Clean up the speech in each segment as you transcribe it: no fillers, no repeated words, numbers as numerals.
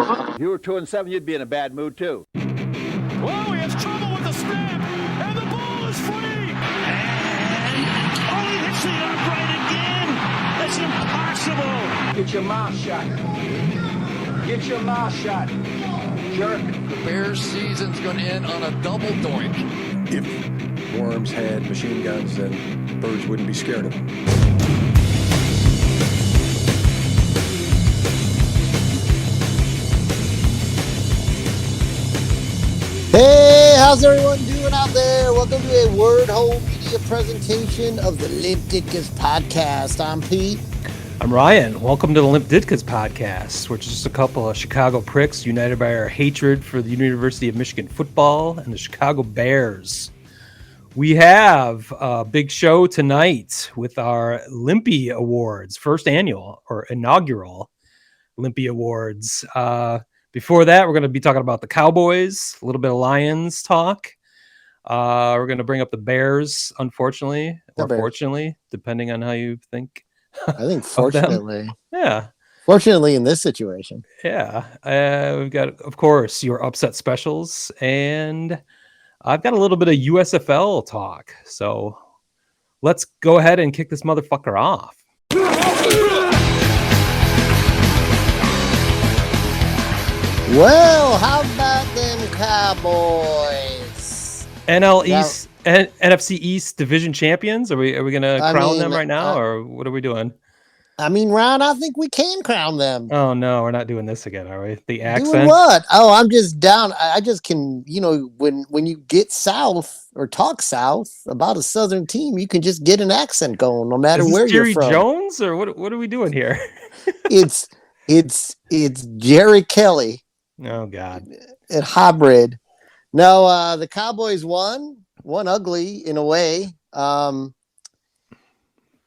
If you were 2-7, you'd be in a bad mood too. Whoa, he has trouble with the snap, and the ball is free. And he hits the upright again. That's impossible. Get your mouth shut. Get your mouth shut, jerk. The Bears' season's going to end on a double doink. If worms had machine guns, then birds wouldn't be scared of them. Hey, how's everyone doing out there? Welcome to a Word Hole Media presentation of the Limp Ditkus podcast. I'm Pete. I'm Ryan. Welcome to the Limp Ditkus podcast. We're just a couple of Chicago pricks united by our hatred for the University of Michigan football and the Chicago Bears. We have a big show tonight with our Limpy Awards, first annual or inaugural Limpy Awards. Before that, we're going to be talking about the Cowboys, a little bit of Lions talk. We're going to bring up the Bears, unfortunately, or fortunately, depending on how you think. I think fortunately. Yeah. Fortunately in this situation. Yeah. We've got, of course, your upset specials, and I've got a little bit of USFL talk. So let's go ahead and kick this motherfucker off. Well, how about them Cowboys? NFC East division champions. Are we going to crown them right now, or what are we doing? I mean, Ron, I think we can crown them. Oh no, we're not doing this again, are we? The accent. Doing what? Oh, I'm just down. I just can, when you get south or talk south about a southern team, you can just get an accent going, no matter where you're from. Jerry Jones, or what are we doing here? It's Jerry Kelly. Oh God. At hybrid. No, the Cowboys won ugly in a way.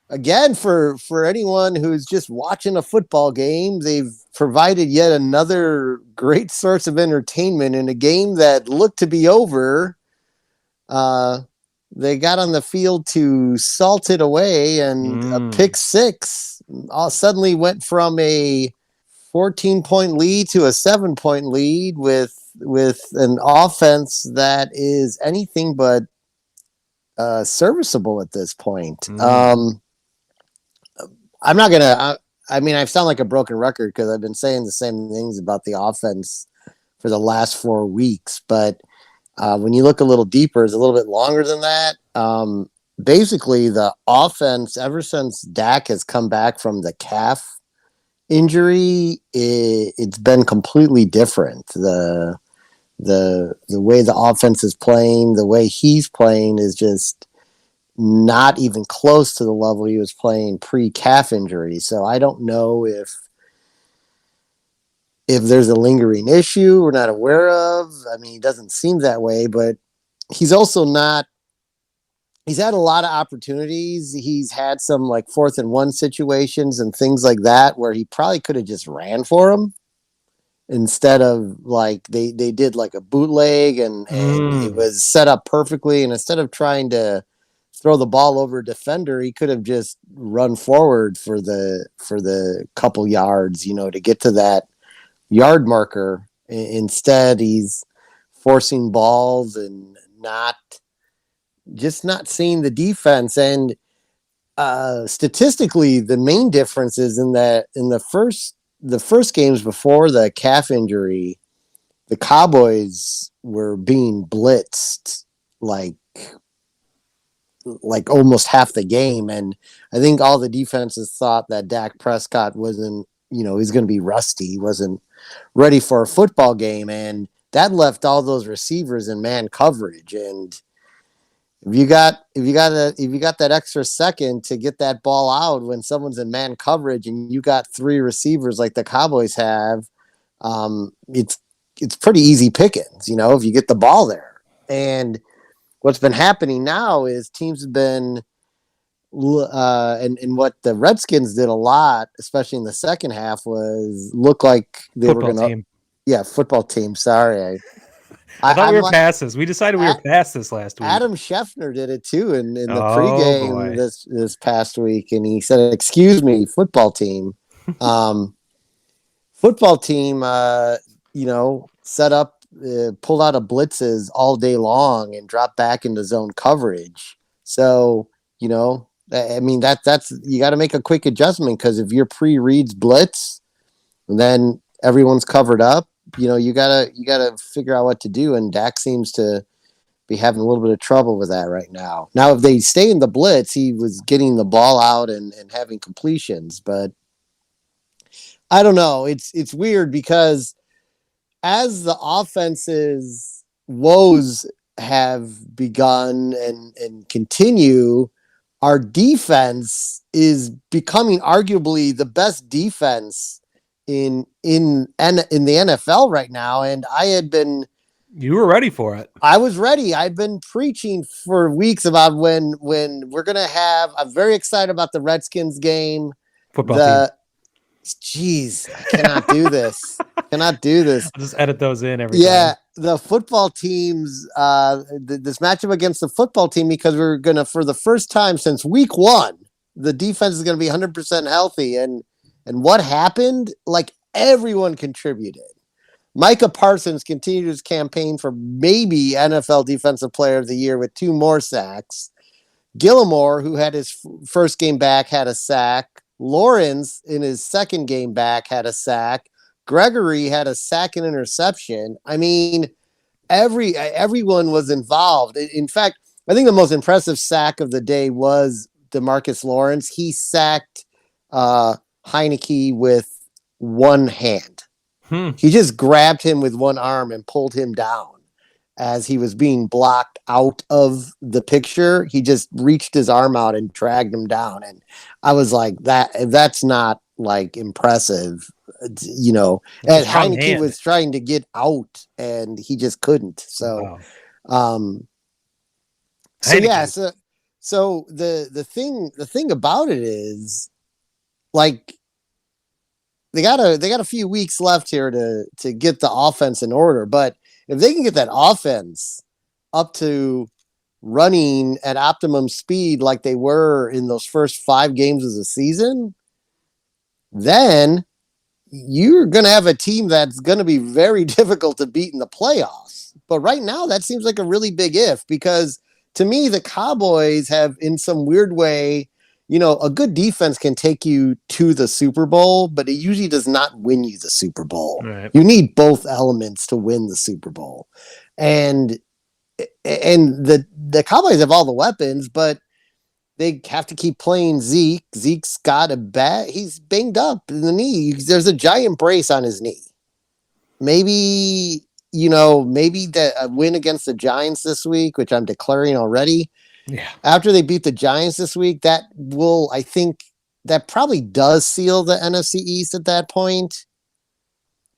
Again, for anyone who's just watching a football game, they've provided yet another great source of entertainment in a game that looked to be over. They got on the field to salt it away, and a pick six suddenly went from a 14-point lead to a 7-point lead with an offense that is anything but serviceable at this point. I'm not gonna. I sound like a broken record because I've been saying the same things about the offense for the last 4 weeks. But when you look a little deeper, it's a little bit longer than that. Basically, the offense ever since Dak has come back from the calf injury, it's been completely different. The way the offense is playing, the way he's playing is just not even close to the level he was playing pre-calf injury. So I don't know if there's a lingering issue we're not aware of. I mean, it doesn't seem that way, but he's also not. He's had a lot of opportunities. He's had some like 4th and 1 situations and things like that where he probably could have just ran for him instead of like they did like a bootleg and it was set up perfectly. And instead of trying to throw the ball over a defender, he could have just run forward for the couple yards, to get to that yard marker. Instead, he's forcing balls and not seeing the defense. And statistically, the main difference is in the first games before the calf injury, the Cowboys were being blitzed like almost half the game. And I think all the defenses thought that Dak Prescott wasn't, he's going to be rusty. He wasn't ready for a football game. And that left all those receivers in man coverage. And if you got that extra second to get that ball out when someone's in man coverage and you got 3 receivers like the Cowboys have, it's pretty easy pickings, if you get the ball there. And what's been happening now is teams have been, and what the Redskins did a lot, especially in the second half, was look like they football were going to. Team. Yeah, football team. Sorry. I thought we were past this. We decided we were past this last week. Adam Schefter did it too in the pregame this past week, and he said, "Excuse me, football team." football team, set up, pulled out of blitzes all day long and dropped back into zone coverage. So, I mean, that's you got to make a quick adjustment because if your pre-reads blitz, then everyone's covered up. You gotta figure out what to do, and Dak seems to be having a little bit of trouble with that right now. Now, if they stay in the blitz, he was getting the ball out and having completions, but I don't know. It's weird because as the offense's woes have begun and continue, our defense is becoming arguably the best defense in the NFL right now. And you were ready for it. I was ready. I've been preaching for weeks about when we're gonna have. I'm very excited about the Redskins game. Football team. Jeez, I cannot do this. Cannot do this. I'll just edit those in every time. The football teams, this matchup against the football team, because we're going to, for the first time since week 1, the defense is going to be 100% healthy. And what happened? Like, everyone contributed. Micah Parsons continued his campaign for maybe NFL Defensive Player of the Year with 2 more sacks. Gillimore, who had his first game back, had a sack. Lawrence, in his second game back, had a sack. Gregory had a sack and interception. I mean, everyone was involved. In fact, I think the most impressive sack of the day was DeMarcus Lawrence. He sacked Heineke with one hand. He just grabbed him with one arm and pulled him down as he was being blocked out of the picture. He just reached his arm out and dragged him down. And I was like, that's not like impressive, And Heineke was trying to get out and he just couldn't. So, wow. So the thing about it is, like, they got a few weeks left here to get the offense in order, but if they can get that offense up to running at optimum speed like they were in those first 5 games of the season, then you're going to have a team that's going to be very difficult to beat in the playoffs. But right now, that seems like a really big if, because to me, the Cowboys have, in some weird way, a good defense can take you to the Super Bowl, but it usually does not win you the Super Bowl. Right. You need both elements to win the Super Bowl. And the Cowboys have all the weapons, but they have to keep playing Zeke. Zeke's got he's banged up in the knee. There's a giant brace on his knee. Maybe that a win against the Giants this week, which I'm declaring already. Yeah. After they beat the Giants this week, I think that probably does seal the NFC East at that point,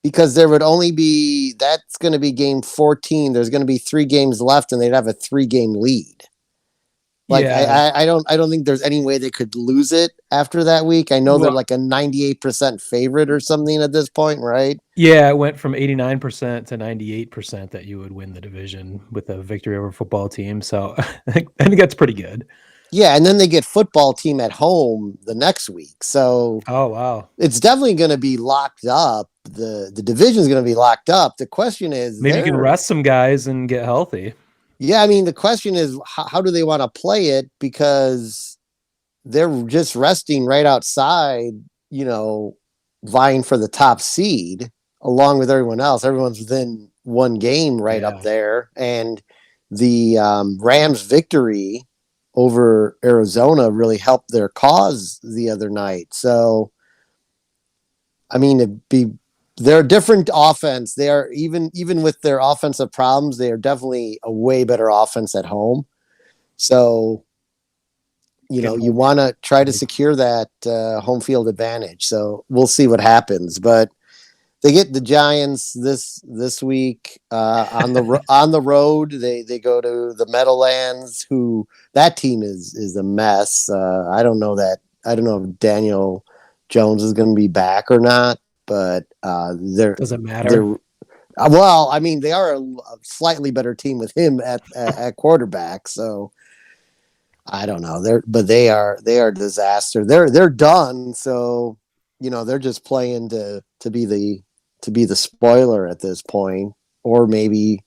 because there would only be, that's going to be game 14. There's going to be 3 games left and they'd have a 3-game lead. Like, yeah. I don't think there's any way they could lose it after that week. I know they're like a 98% favorite or something at this point, right? Yeah, it went from 89% to 98% that you would win the division with a victory over a football team. So I think that's pretty good. Yeah, and then they get football team at home the next week. So oh wow, it's definitely going to be locked up. The division is going to be locked up. The question is, maybe you can rest some guys and get healthy. Yeah, I mean, the question is, how do they want to play it? Because they're just resting right outside, vying for the top seed along with everyone else. Everyone's within 1 game up there. And the Rams' victory over Arizona really helped their cause the other night. So, I mean, they're a different offense. They are, even with their offensive problems, they are definitely a way better offense at home. So, you want to try to secure that home field advantage. So we'll see what happens. But they get the Giants this week on the road. They go to the Meadowlands, who that team is a mess. I don't know if Daniel Jones is going to be back or not. But doesn't matter. Well, I mean, they are a slightly better team with him at quarterback. So I don't know. They are a disaster. They're done. So they're just playing to be the spoiler at this point, or maybe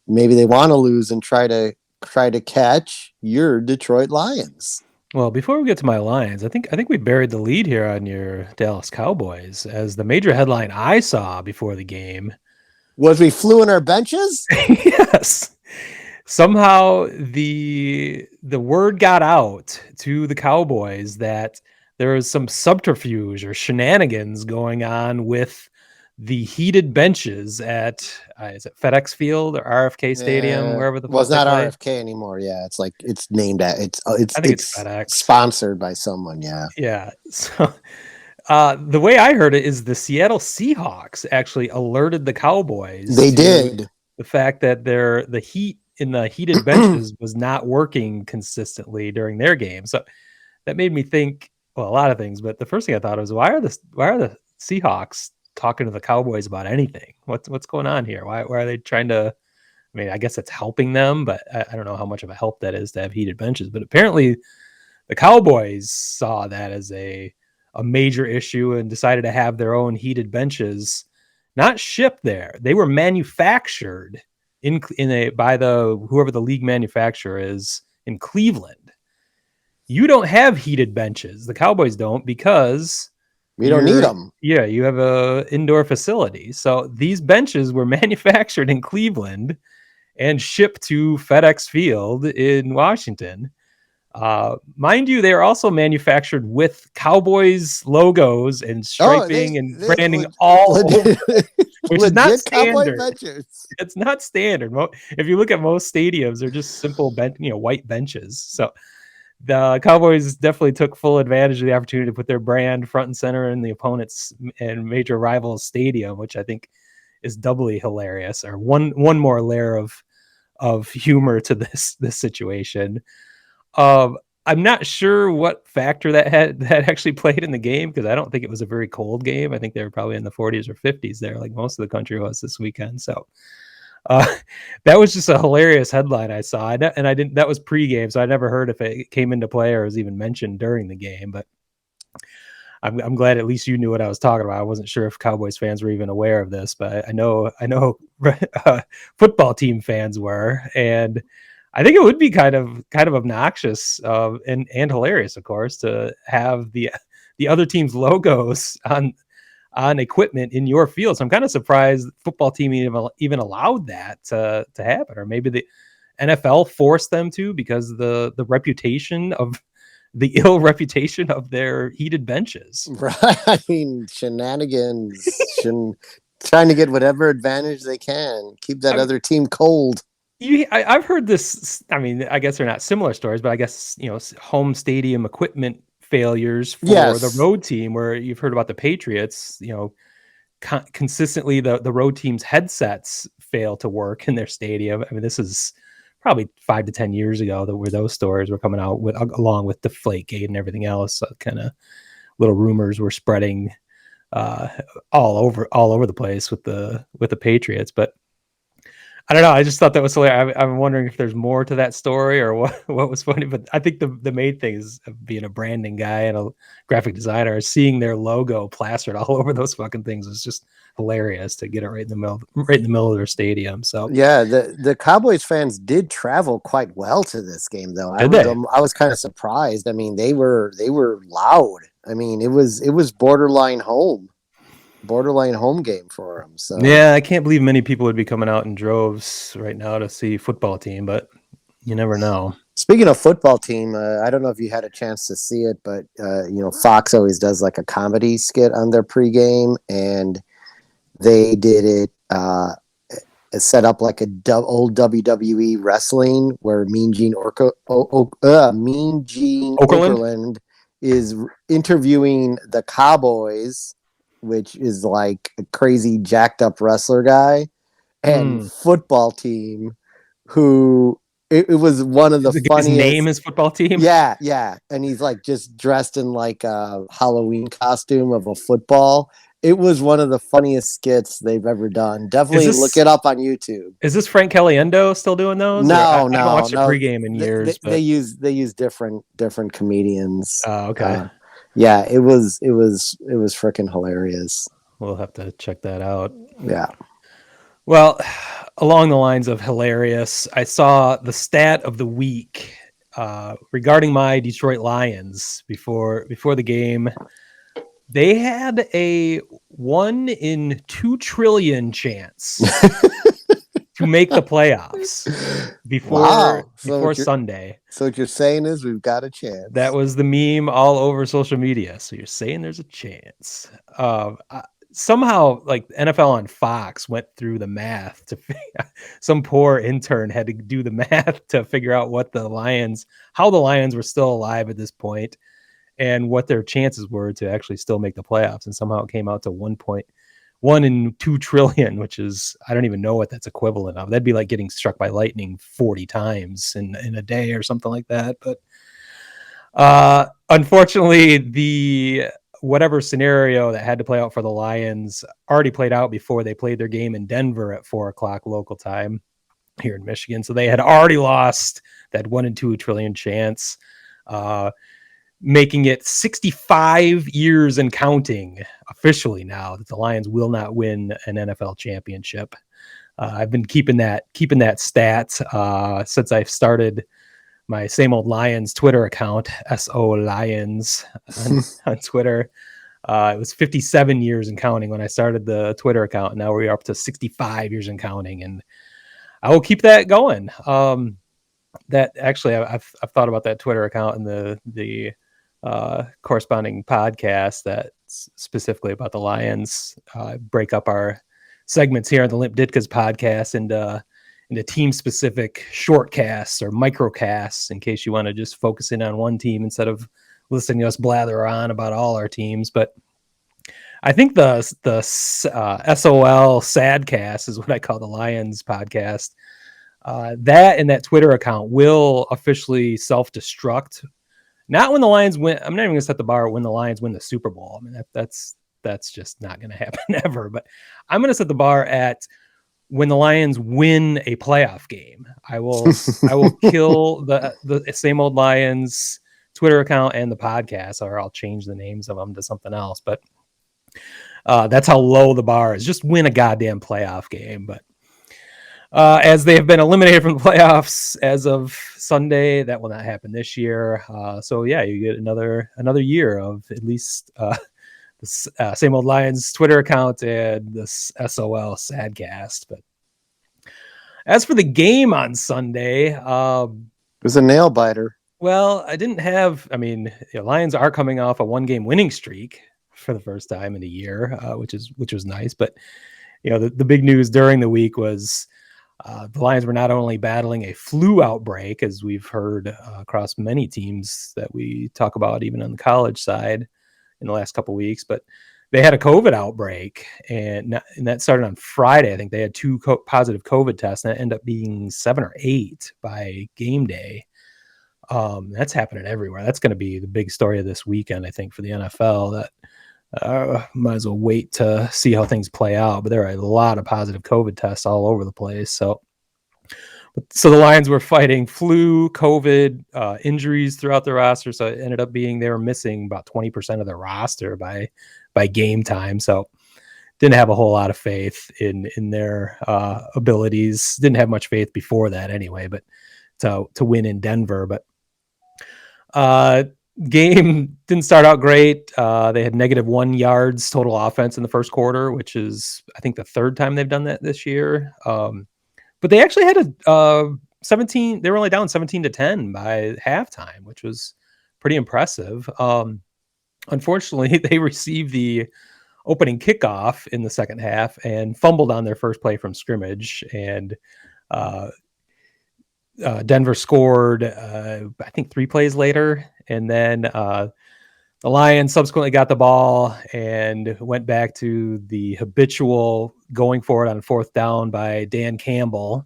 they want to lose and try to catch your Detroit Lions. Well, before we get to my Lions, I think we buried the lead here on your Dallas Cowboys, as the major headline I saw before the game was we flew in our benches. Yes. Somehow the word got out to the Cowboys that there was some subterfuge or shenanigans going on with the heated benches at is it FedEx Field or RFK Stadium, wherever the was not play. RFK anymore. Yeah, it's like it's named at it's I think it's FedEx, sponsored by someone. Yeah, yeah. So the way I heard it is the Seattle Seahawks actually alerted the Cowboys. They did. The fact that the heat in the heated benches was not working consistently during their game. So that made me think, well, a lot of things, but the first thing I thought was, why are the Seahawks talking to the Cowboys about anything? What's going on here? Why are they trying to, I mean, I guess it's helping them, but I don't know how much of a help that is to have heated benches, but apparently the Cowboys saw that as a major issue and decided to have their own heated benches not shipped there. They were manufactured by whoever the league manufacturer is in Cleveland. You don't have heated benches. The Cowboys don't, because we don't need them. Yeah, you have a indoor facility. So these benches were manufactured in Cleveland and shipped to FedEx Field in Washington. Mind you, they are also manufactured with Cowboys logos and striping and branding all over, which is not standard. It's not standard. If you look at most stadiums, they're just simple white benches. So the Cowboys definitely took full advantage of the opportunity to put their brand front and center in the opponent's and major rival's stadium, which I think is doubly hilarious, or one more layer of humor to this situation. I'm not sure what factor that actually played in the game, because I don't think it was a very cold game. I think they were probably in the 40s or 50s there, like most of the country was this weekend. So that was just a hilarious headline I saw, and I didn't. That was pregame, so I never heard if it came into play or was even mentioned during the game. But I'm glad at least you knew what I was talking about. I wasn't sure if Cowboys fans were even aware of this, but I know football team fans were, and I think it would be kind of obnoxious and hilarious, of course, to have the other team's logos on equipment in your field. So I'm kind of surprised the football team even allowed that to happen, or maybe the NFL forced them to, because the ill reputation of their heated benches. Right. I mean, shenanigans, trying to get whatever advantage they can, keep that other team cold. I've heard this. I mean, I guess they're not similar stories, but I guess, home stadium equipment failures for the road team, where you've heard about the Patriots, consistently the road team's headsets fail to work in their stadium. I mean, this is probably 5 to 10 years ago where those stories were coming out along with Deflategate and everything else. So kind of little rumors were spreading all over the place with the Patriots, but I don't know. I just thought that was hilarious. I'm wondering if there's more to that story or what was funny. But I think the main thing is, being a branding guy and a graphic designer, seeing their logo plastered all over those fucking things was just hilarious to get it right in the middle of their stadium. So yeah, the Cowboys fans did travel quite well to this game, though. I was kind of surprised. I mean, they were loud. I mean, it was borderline home game for them. So yeah, I can't believe many people would be coming out in droves right now to see football team, but you never know. Speaking of football team, I don't know if you had a chance to see it, but Fox always does like a comedy skit on their pregame, and they did it set up like old WWE wrestling where Mean Gene Okerlund is interviewing the Cowboys, which is like a crazy jacked up wrestler guy, and football team, who it was one of the funniest. His name is football team. Yeah. And he's like just dressed in like a Halloween costume of a football. It was one of the funniest skits they've ever done. Definitely look it up on YouTube. Is this Frank Caliendo still doing those? No, I haven't watched a pregame in years. They use different comedians. Oh, okay. Yeah, it was freaking hilarious. We'll have to check that out. Yeah. Well, along the lines of hilarious, I saw the stat of the week regarding my Detroit Lions before the game. They had a 1 in 2 trillion chance to make the playoffs before Sunday. So what you're saying is we've got a chance. That was the meme all over social media. So you're saying there's a chance. Somehow, like NFL on Fox went through the math to some poor intern had to do the math to figure out how the Lions were still alive at this point and what their chances were to actually still make the playoffs. And somehow it came out to 1 in 2 trillion, which is, I don't even know what that's equivalent of. That'd be like getting struck by lightning 40 times in a day or something like that. But unfortunately, whatever scenario that had to play out for the Lions already played out before they played their game in Denver at 4:00 local time here in Michigan. So they had already lost that 1 in 2 trillion chance, making it 65 years and counting officially now that the Lions will not win an NFL championship. I've been keeping that stat since I started my same old Lions Twitter account, SO Lions on Twitter. It was 57 years and counting when I started the Twitter account. And now we're up to 65 years and counting, and I will keep that going. That actually, I've thought about that Twitter account and the corresponding podcast that's specifically about the Lions. Break up our segments here on the Limp Ditka's podcast into team-specific shortcasts or microcasts in case you want to just focus in on one team instead of listening to us blather on about all our teams. But I think the SOL Sadcast is what I call the Lions podcast. That and that Twitter account will officially self-destruct. Not when the Lions win. I'm not even going to set the bar when the Lions win the Super Bowl. I mean, that's just not going to happen ever. But I'm going to set the bar at when the Lions win a playoff game. I will kill the same old Lions Twitter account and the podcast, or I'll change the names of them to something else. But that's how low the bar is. Just win a goddamn playoff game. But as they have been eliminated from the playoffs as of Sunday, that will not happen this year. So yeah, you get another year of at least the same old Lions Twitter account and the SOL Sadcast. But as for the game on Sunday, it was a nail biter. Well, Lions are coming off a 1-game winning streak for the first time in a year, which was nice. But the big news during the week was the Lions were not only battling a flu outbreak, as we've heard across many teams that we talk about, even on the college side in the last couple of weeks, but they had a COVID outbreak, and that started on Friday. I think they had 2 positive COVID tests, and that ended up being 7 or 8 by game day. That's happening everywhere. That's going to be the big story of this weekend, I think, for the NFL. That might as well wait to see how things play out. But there are a lot of positive COVID tests all over the place. So the Lions were fighting flu, COVID, injuries throughout the roster. So it ended up being they were missing about 20% of their roster by game time. So didn't have a whole lot of faith in their abilities. Didn't have much faith before that anyway, but to win in Denver. But game didn't start out great. They had -1 yards total offense in the first quarter, which is, I think, the 3rd time they've done that this year. But they actually had a 17. They were only down 17-10 by halftime, which was pretty impressive. Unfortunately, they received the opening kickoff in the second half and fumbled on their first play from scrimmage. And Denver scored, I think, 3 plays later. And then the Lions subsequently got the ball and went back to the habitual going for it on 4th down by Dan Campbell.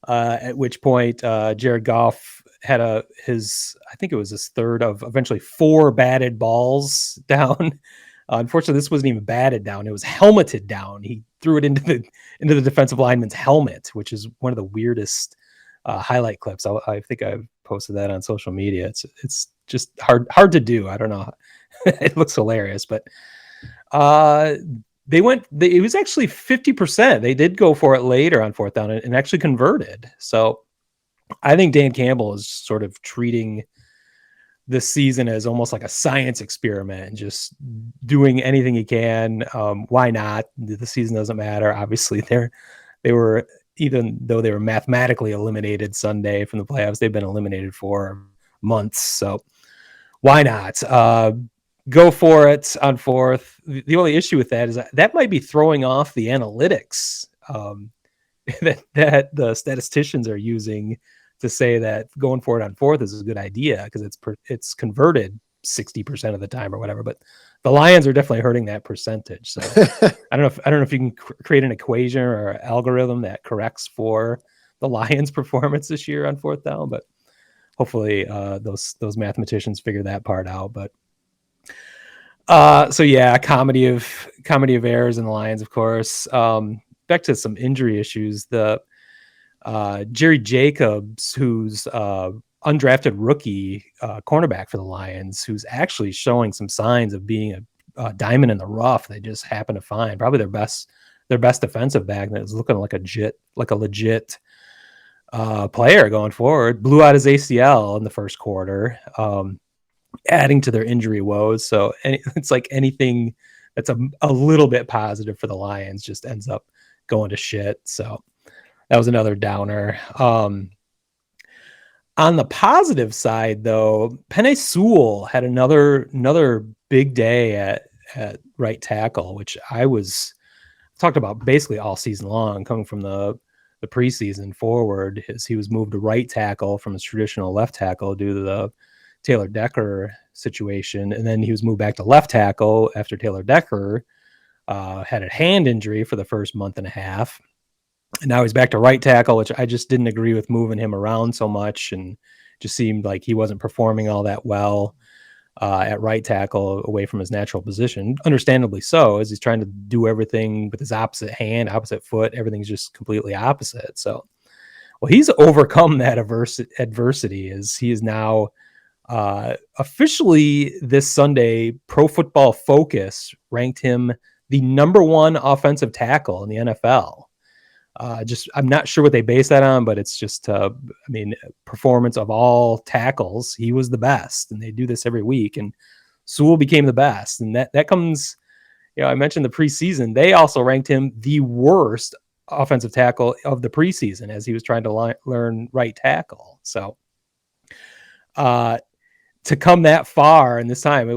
At which point Jared Goff had I think it was his 3rd of eventually 4 batted balls down. Unfortunately, this wasn't even batted down; it was helmeted down. He threw it into the defensive lineman's helmet, which is one of the weirdest highlight clips. I think I've posted that on social media. It's just hard to do. I don't know. It looks hilarious, but it was actually 50%. They did go for it later on fourth down and actually converted. So I think Dan Campbell is sort of treating this season as almost like a science experiment and just doing anything he can. Why not? The season doesn't matter. Obviously, they were, even though they were mathematically eliminated Sunday from the playoffs, they've been eliminated for months. So why not? Go for it on fourth. The only issue with that is that might be throwing off the analytics that the statisticians are using to say that going for it on fourth is a good idea because it's converted 60% of the time or whatever. But the Lions are definitely hurting that percentage. So I don't know if you can create an equation or algorithm that corrects for the Lions' performance this year on fourth down, but hopefully those mathematicians figure that part out. But so yeah, comedy of errors in the Lions, of course. Back to some injury issues. The Jerry Jacobs, who's undrafted rookie cornerback for the Lions, who's actually showing some signs of being a diamond in the rough. They just happen to find probably their best defensive back that is looking like a legit player going forward. Blew out his ACL in the first quarter, adding to their injury woes. So it's like anything that's a little bit positive for the Lions just ends up going to shit. So that was another downer. On the positive side, though, Penei Sewell had another big day at right tackle, which I was talked about basically all season long, coming from the preseason forward. He was moved to right tackle from his traditional left tackle due to the Taylor Decker situation, and then he was moved back to left tackle after Taylor Decker had a hand injury for the first month and a half. And now he's back to right tackle, which I just didn't agree with moving him around so much, and just seemed like he wasn't performing all that well at right tackle away from his natural position. Understandably so, as he's trying to do everything with his opposite hand, opposite foot. Everything's just completely opposite. So, well, he's overcome that adversity as he is now officially this Sunday, Pro Football Focus ranked him the #1 offensive tackle in the NFL. I'm not sure what they base that on, but it's just, performance of all tackles. He was the best, and they do this every week. And Sewell became the best, and that comes. I mentioned the preseason. They also ranked him the worst offensive tackle of the preseason as he was trying to learn right tackle. So, to come that far in this time,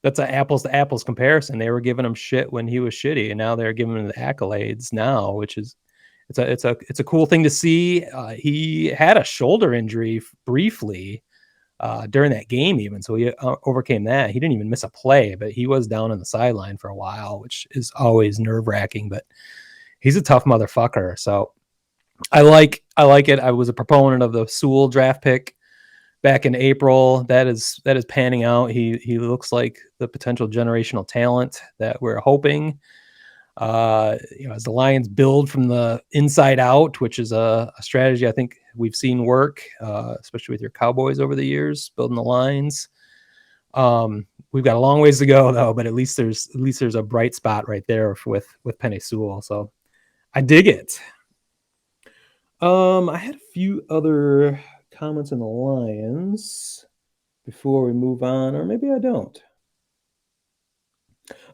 that's an apples to apples comparison. They were giving him shit when he was shitty, and now they're giving him the accolades now, which is it's a cool thing to see. He had a shoulder injury briefly during that game, even, so he overcame that. He didn't even miss a play, but he was down on the sideline for a while, which is always nerve wracking. But he's a tough motherfucker. So I like it. I was a proponent of the Sewell draft pick back in April. That is panning out. He looks like the potential generational talent that we're hoping. As the Lions build from the inside out, which is a strategy I think we've seen work, especially with your Cowboys over the years, building the lines. We've got a long ways to go though, but at least there's a bright spot right there with Penei Sewell. So I dig it. I had a few other comments on the Lions before we move on, or maybe I don't.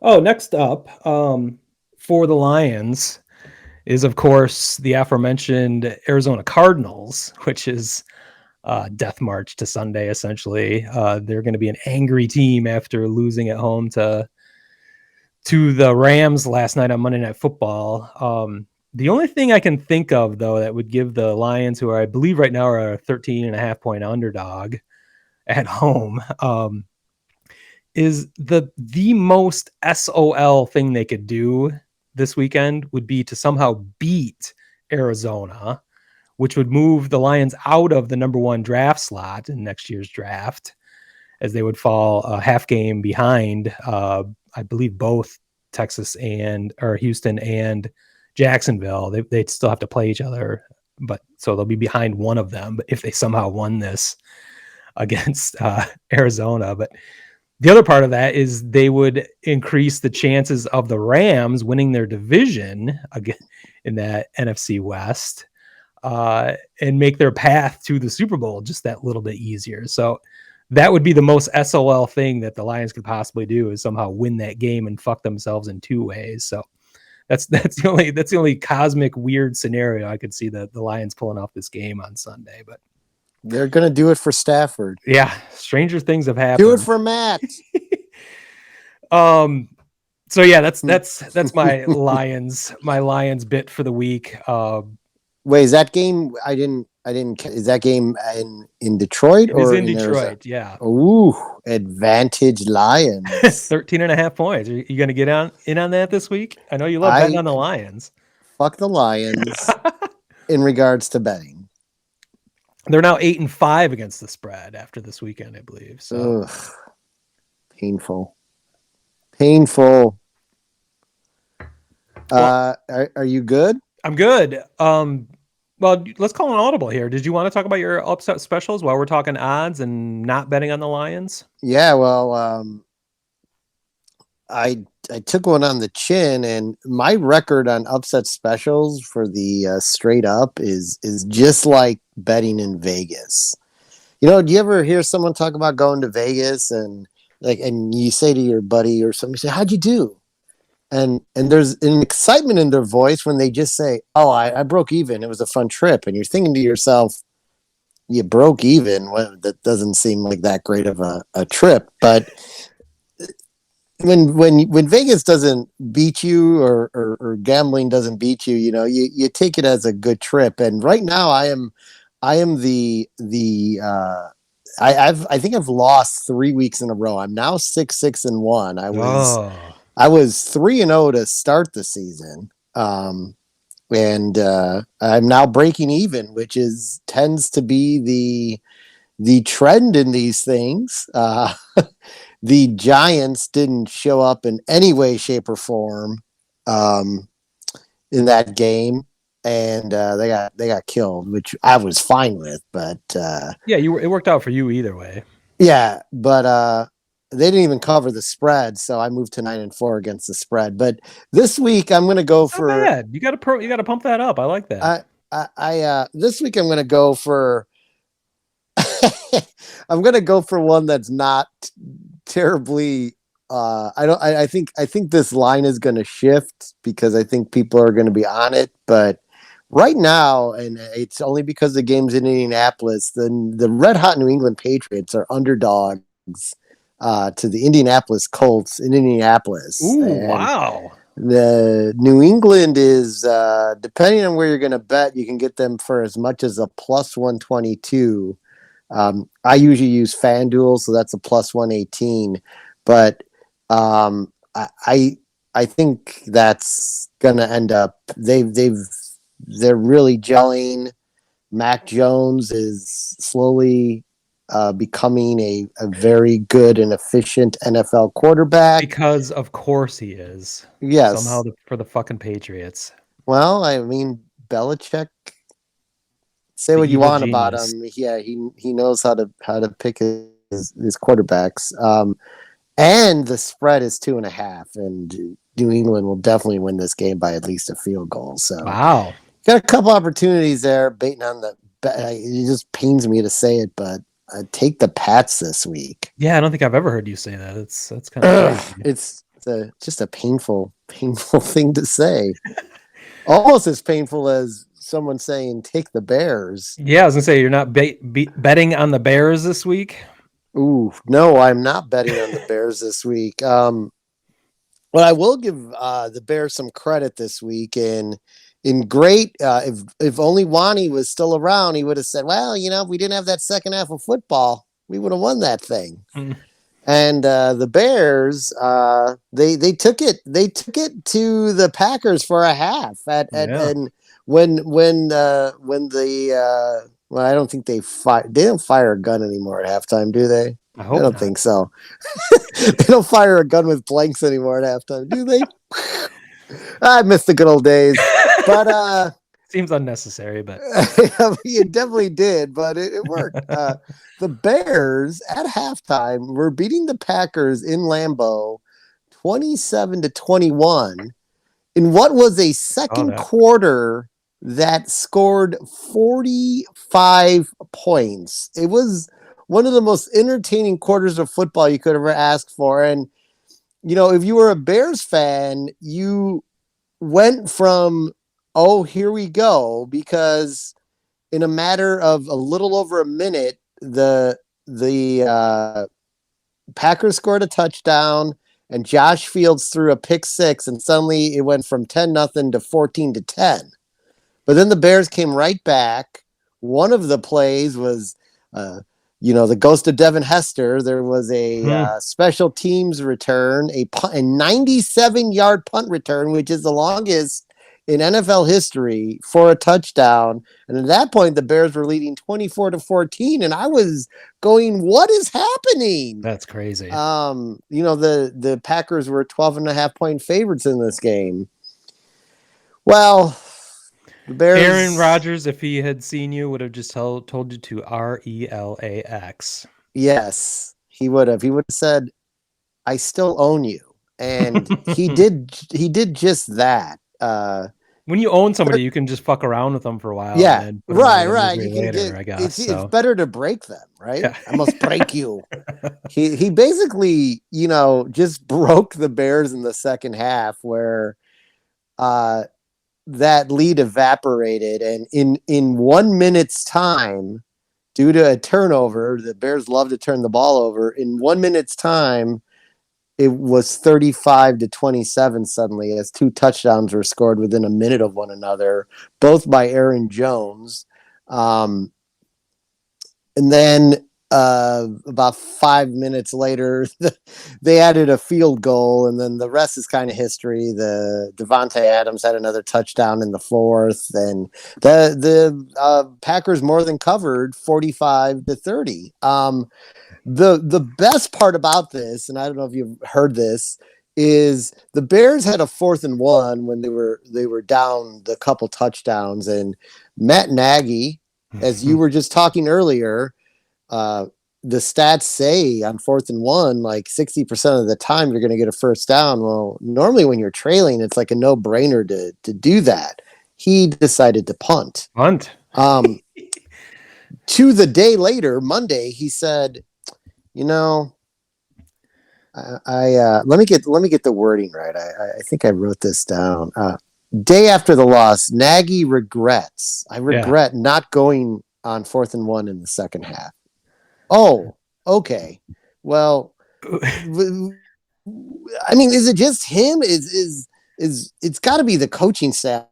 Oh, next up, for the Lions is, of course, the aforementioned Arizona Cardinals, which is death march to Sunday, essentially. They're going to be an angry team after losing at home to the Rams last night on Monday Night Football. The only thing I can think of, though, that would give the Lions, who I believe right now are a 13.5-point underdog at home, is the most SOL thing they could do this weekend would be to somehow beat Arizona, which would move the Lions out of the #1 draft slot in next year's draft, as they would fall a half game behind, I believe, both Houston and Jacksonville. They'd still have to play each other, but so they'll be behind one of them. But if they somehow won this, against Arizona. But the other part of that is they would increase the chances of the Rams winning their division again in that NFC West, and make their path to the Super Bowl just that little bit easier. So that would be the most SOL thing that the Lions could possibly do, is somehow win that game and fuck themselves in 2 ways. So that's the only cosmic weird scenario I could see the Lions pulling off this game on Sunday. But They're going to do it for Stafford. yeah, stranger things have happened. Do it for Matt. So yeah, that's my Lions bit for the week. Wait, is that game? I didn't. Is that game in Detroit It is or in Detroit? Detroit, yeah. Ooh, advantage Lions. 13.5 points. Are you going to get in on that this week? I know you love betting on the Lions. Fuck the Lions in regards to betting. They're now 8-5 against the spread after this weekend, I believe. So ugh. Painful. Are you good? I'm good. Well, let's call an audible here. Did you want to talk about your upset specials while we're talking odds and not betting on the Lions? Yeah, well, I took one on the chin, and my record on upset specials for the straight up is just like betting in Vegas. You know, do you ever hear someone talk about going to Vegas and you say to your buddy or something, you say, "How'd you do?" And there's an excitement in their voice when they just say, "Oh, I broke even. It was a fun trip." And you're thinking to yourself, "You broke even? Well, that doesn't seem like that great of a trip." But when Vegas doesn't beat you or gambling doesn't beat you, you know, you take it as a good trip. And right now, I think I've lost 3 weeks in a row. I'm now 6-1. I was 3-0 to start the season. And I'm now breaking even, which tends to be the trend in these things. The Giants didn't show up in any way, shape, or form in that game, and they got killed, which I was fine with. But yeah, it worked out for you either way. Yeah, but they didn't even cover the spread, so I moved to 9-4 against the spread. But this week I'm going to go for. Not bad. You got to pump that up. I like that. I this week I'm going to go for. I'm going to go for one that's not terribly. I think this line is going to shift because I think people are going to be on it. But right now, and it's only because the game's in Indianapolis, the red hot New England Patriots are underdogs to the Indianapolis Colts in Indianapolis. Ooh, and wow. The New England is, depending on where you're going to bet, you can get them for as much as a plus 122. I usually use FanDuel, so that's a plus 118. But I think that's going to end up. They're really gelling. Mac Jones is slowly becoming a very good and efficient NFL quarterback. Because of course he is. Yes. Somehow for the fucking Patriots. Well, I mean, Belichick. Say what you want about him. Yeah, he knows how to pick his quarterbacks. And the spread is 2.5, and New England will definitely win this game by at least a field goal. So wow, got a couple opportunities there, baiting on the. It just pains me to say it, but take the Pats this week. Yeah, I don't think I've ever heard you say that. That's kind of it's just a painful thing to say. Almost as painful as someone saying take the Bears. Yeah, I was gonna say you're not betting on the Bears this week. Ooh, no, I'm not betting on the Bears this week. But I will give the Bears some credit this week. And in great, if only Wani was still around, he would have said, "Well, you know, if we didn't have that second half of football, we would have won that thing." Mm. And the Bears, they took it to the Packers for a half and when the well, I don't think they don't fire a gun anymore at halftime, do they? I hope don't not. think so. They don't fire a gun with blanks anymore at halftime, do they? I miss the good old days. But Seems unnecessary, but it definitely did, but it worked. The Bears at halftime were beating the Packers in Lambeau 27-21 in what was a second quarter that scored 45 points. It was one of the most entertaining quarters of football you could ever ask for. And, if you were a Bears fan, you went from, oh, here we go, because in a matter of a little over a minute, the Packers scored a touchdown and Josh Fields threw a pick six, and suddenly it went from 10-0 to 14-10. But then the Bears came right back. One of the plays was, the ghost of Devin Hester. There was a special teams return, a 97-yard punt return, which is the longest in NFL history for a touchdown. And at that point, the Bears were leading 24-14. And I was going, what is happening? That's crazy. The Packers were 12.5-point favorites in this game. Well, the Bears. Aaron Rodgers, if he had seen you, would have just told you to RELAX. Yes, he would have. He would have said, I still own you. And he did just that. When you own somebody, you can just fuck around with them for a while. Yeah, and put them right. in You can later, I guess. It's better to break them, right? Yeah. I must break you. He basically, just broke the Bears in the second half, where that lead evaporated, and in 1 minute's time, due to a turnover, the Bears love to turn the ball over. In 1 minute's time, it was 35-27 suddenly, as two touchdowns were scored within a minute of one another, both by Aaron Jones. And then about 5 minutes later, they added a field goal, and then the rest is kind of history. The Devontae Adams had another touchdown in the fourth, and the Packers more than covered 45-30. The best part about this, and I don't know if you've heard this, is the Bears had a 4th and 1 when they were down the couple touchdowns, and Matt Nagy, as you were just talking earlier, the stats say on 4th and 1, like 60% of the time you're going to get a first down. Well, normally when you're trailing, it's like a no-brainer to do that. He decided to punt. To the day later, Monday, he said, I let me get the wording right. I think I wrote this down. Day after the loss, Nagy regrets. I regret not going on 4th and 1 in the second half. Oh, okay. Well, I mean, is it just him? Is it's got to be the coaching staff?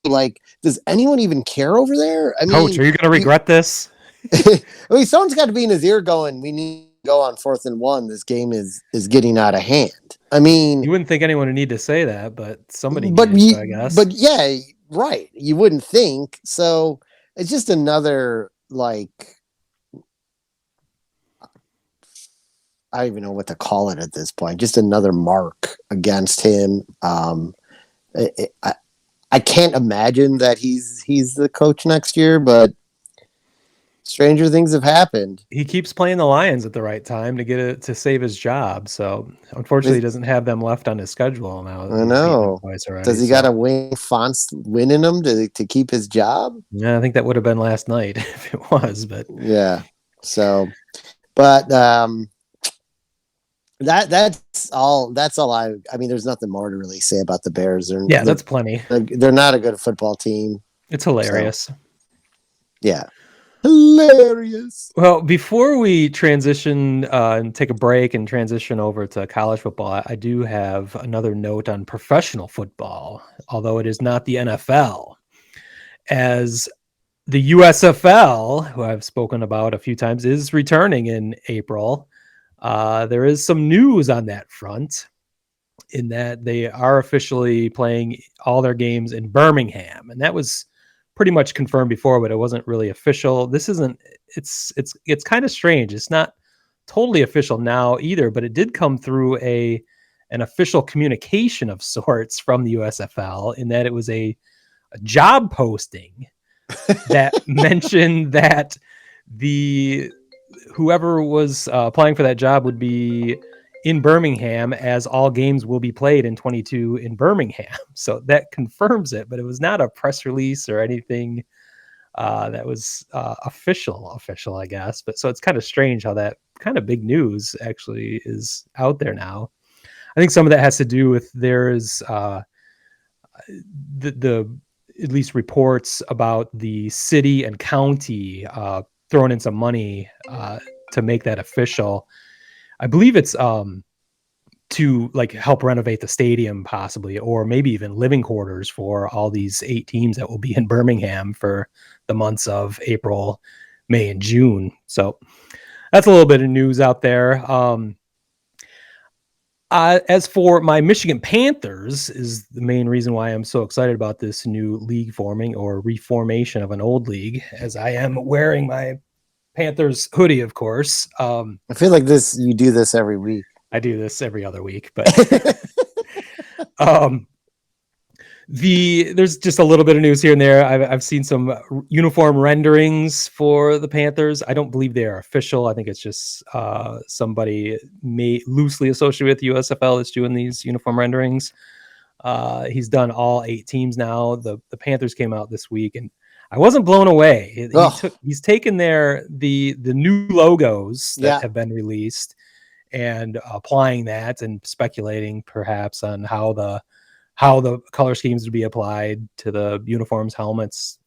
Like, does anyone even care over there? I mean, Coach, are you going to regret this? I mean, someone's got to be in his ear going, we need to go on 4th and 1. This game is getting out of hand. I mean, you wouldn't think anyone would need to say that, but somebody needs to, I guess. But yeah, right. You wouldn't think. So it's just another, like, I don't even know what to call it at this point. Just another mark against him. I can't imagine that he's the coach next year, but stranger things have happened. He keeps playing the Lions at the right time to save his job. So unfortunately, he doesn't have them left on his schedule now. I know. Does he got to win Fonts winning them to keep his job? Yeah, I think that would have been last night if it was. But yeah. So, but that's all. That's all. I mean, there's nothing more to really say about the Bears. That's plenty. They're not a good football team. It's hilarious. So, yeah. Hilarious. Well, before we transition and take a break and transition over to college football, I do have another note on professional football, although it is not the NFL. As the USFL, who I've spoken about a few times, is returning in April, there is some news on that front, in that they are officially playing all their games in Birmingham, and that was pretty much confirmed before, but it wasn't really official. This isn't, it's kind of strange. It's not totally official now either, but it did come through an official communication of sorts from the USFL, in that it was a job posting that mentioned that whoever was applying for that job would be in Birmingham, as all games will be played in 22 in Birmingham. So that confirms it, but it was not a press release or anything that was official, I guess. But so it's kind of strange how that kind of big news actually is out there now. I think some of that has to do with there's the at least reports about the city and county throwing in some money to make that official. I believe it's to like help renovate the stadium possibly, or maybe even living quarters for all these 8 teams that will be in Birmingham for the months of April, May, and June. So that's a little bit of news out there. As for my Michigan Panthers is the main reason why I'm so excited about this new league forming, or reformation of an old league, as I am wearing my Panthers hoodie, of course. I feel like you do this every week. I do this every other week, but there's just a little bit of news here and there. I've seen some uniform renderings for the Panthers. I don't believe they are official. I think it's just somebody loosely associated with USFL that's doing these uniform renderings. He's done all 8 teams now. The Panthers came out this week, and I wasn't blown away. He's taken the new logos that have been released and applying that and speculating perhaps on how the color schemes would be applied to the uniforms, helmets,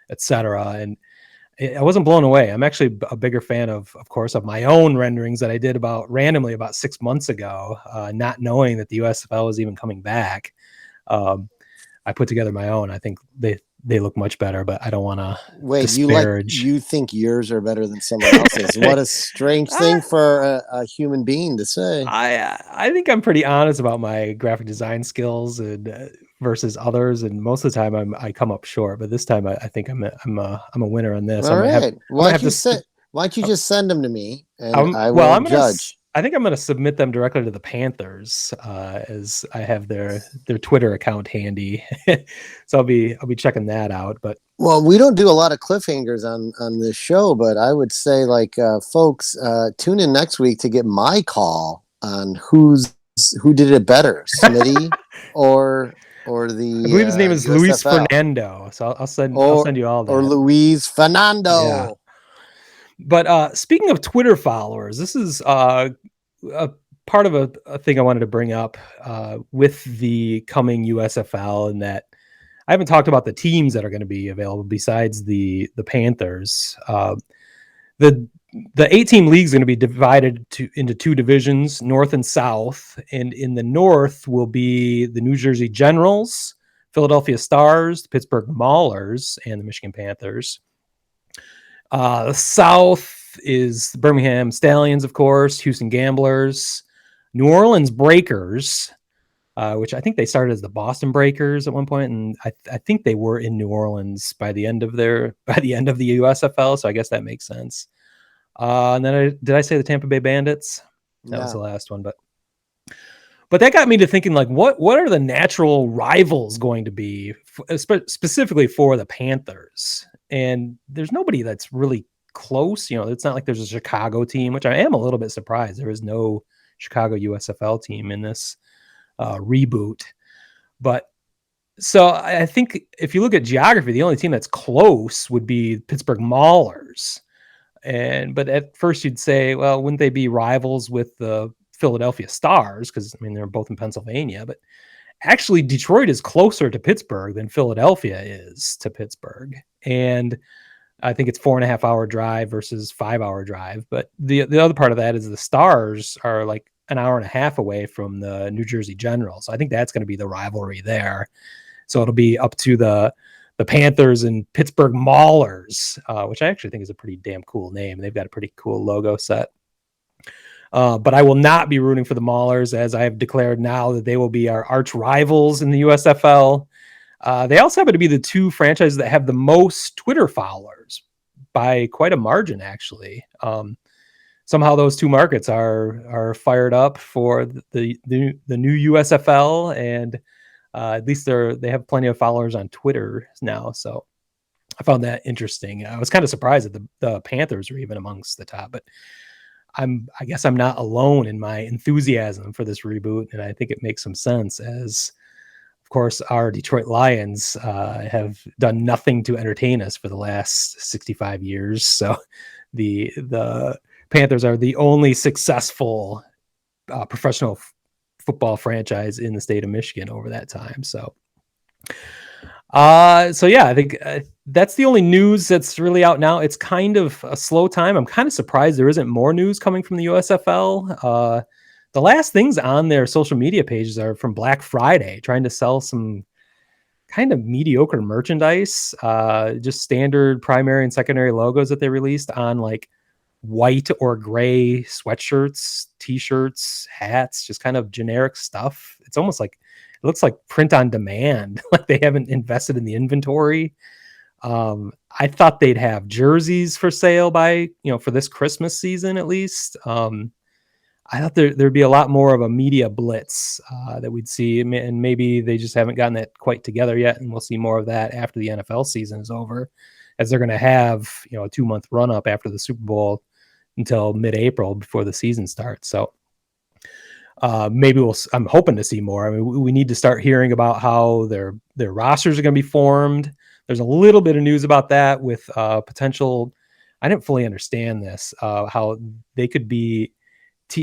etc. And I wasn't blown away. I'm actually a bigger fan of course, of my own renderings that I did randomly about 6 months ago, not knowing that the USFL was even coming back. I put together my own. I think they look much better, but I don't want to disparage. You think yours are better than someone else's? What a strange thing for a human being to say. I think I'm pretty honest about my graphic design skills and versus others, and most of the time I come up short. But this time I think I'm a winner on this. All right. Why don't you just send them to me and I will judge. I think I'm going to submit them directly to the Panthers, as I have their Twitter account handy. So I'll be checking that out. But we don't do a lot of cliffhangers on this show, but I would say folks, tune in next week to get my call on who did it better, Smitty or the. I believe his name is USFL. Luis Fernando. So I'll send you all that. Or Luis Fernando. Yeah. But speaking of Twitter followers, this is a part of a thing I wanted to bring up with the coming USFL, and that I haven't talked about the teams that are going to be available besides the Panthers. The 8-team league is going to be divided into 2 divisions, North and South, and in the North will be the New Jersey Generals, Philadelphia Stars, the Pittsburgh Maulers, and the Michigan Panthers. The South is the Birmingham Stallions, of course, Houston Gamblers, New Orleans Breakers, which I think they started as the Boston Breakers at one point, and I think they were in New Orleans by the end of the USFL, so I guess that makes sense. And then did I say the Tampa Bay Bandits? That was the last one, but that got me to thinking, what are the natural rivals going to be, specifically for the Panthers? And there's nobody that's really close. It's not like there's a Chicago team, which I am a little bit surprised. There is no Chicago USFL team in this reboot. But so I think if you look at geography, the only team that's close would be Pittsburgh Maulers. But at first you'd say, well, wouldn't they be rivals with the Philadelphia Stars? Because they're both in Pennsylvania, but actually Detroit is closer to Pittsburgh than Philadelphia is to Pittsburgh. And I think it's 4.5 hour drive versus 5 hour drive. But the other part of that is the Stars are like an hour and a half away from the New Jersey Generals. So I think that's going to be the rivalry there. So it'll be up to the Panthers and Pittsburgh Maulers, which I actually think is a pretty damn cool name. They've got a pretty cool logo set. But I will not be rooting for the Maulers, as I have declared now that they will be our arch rivals in the USFL. They also happen to be the 2 franchises that have the most Twitter followers by quite a margin, actually. Somehow those 2 markets are fired up for the new USFL, and At least they have plenty of followers on Twitter now. So I found that interesting. I was kind of surprised that the Panthers were even amongst the top, but I guess I'm not alone in my enthusiasm for this reboot. And I think it makes some sense, as of course our Detroit Lions have done nothing to entertain us for the last 65 years. So the Panthers are the only successful professional football franchise in the state of Michigan over that time. So yeah, I think that's the only news that's really out now. It's kind of a slow time. I'm kind of surprised there isn't more news coming from the USFL. The last things on their social media pages are from Black Friday, trying to sell some kind of mediocre merchandise, just standard primary and secondary logos that they released on like white or gray sweatshirts, t-shirts, hats, just kind of generic stuff. It's almost like, it looks like print on demand. Like they haven't invested in the inventory. I thought they'd have jerseys for sale by, for this Christmas season, at least. I thought there'd be a lot more of a media blitz that we'd see, and maybe they just haven't gotten that quite together yet. And we'll see more of that after the NFL season is over, as they're going to have, a 2-month run up after the Super Bowl until mid-April before the season starts. So maybe I'm hoping to see more. I mean, we need to start hearing about how their rosters are going to be formed. There's a little bit of news about that with potential. I didn't fully understand this, how they could be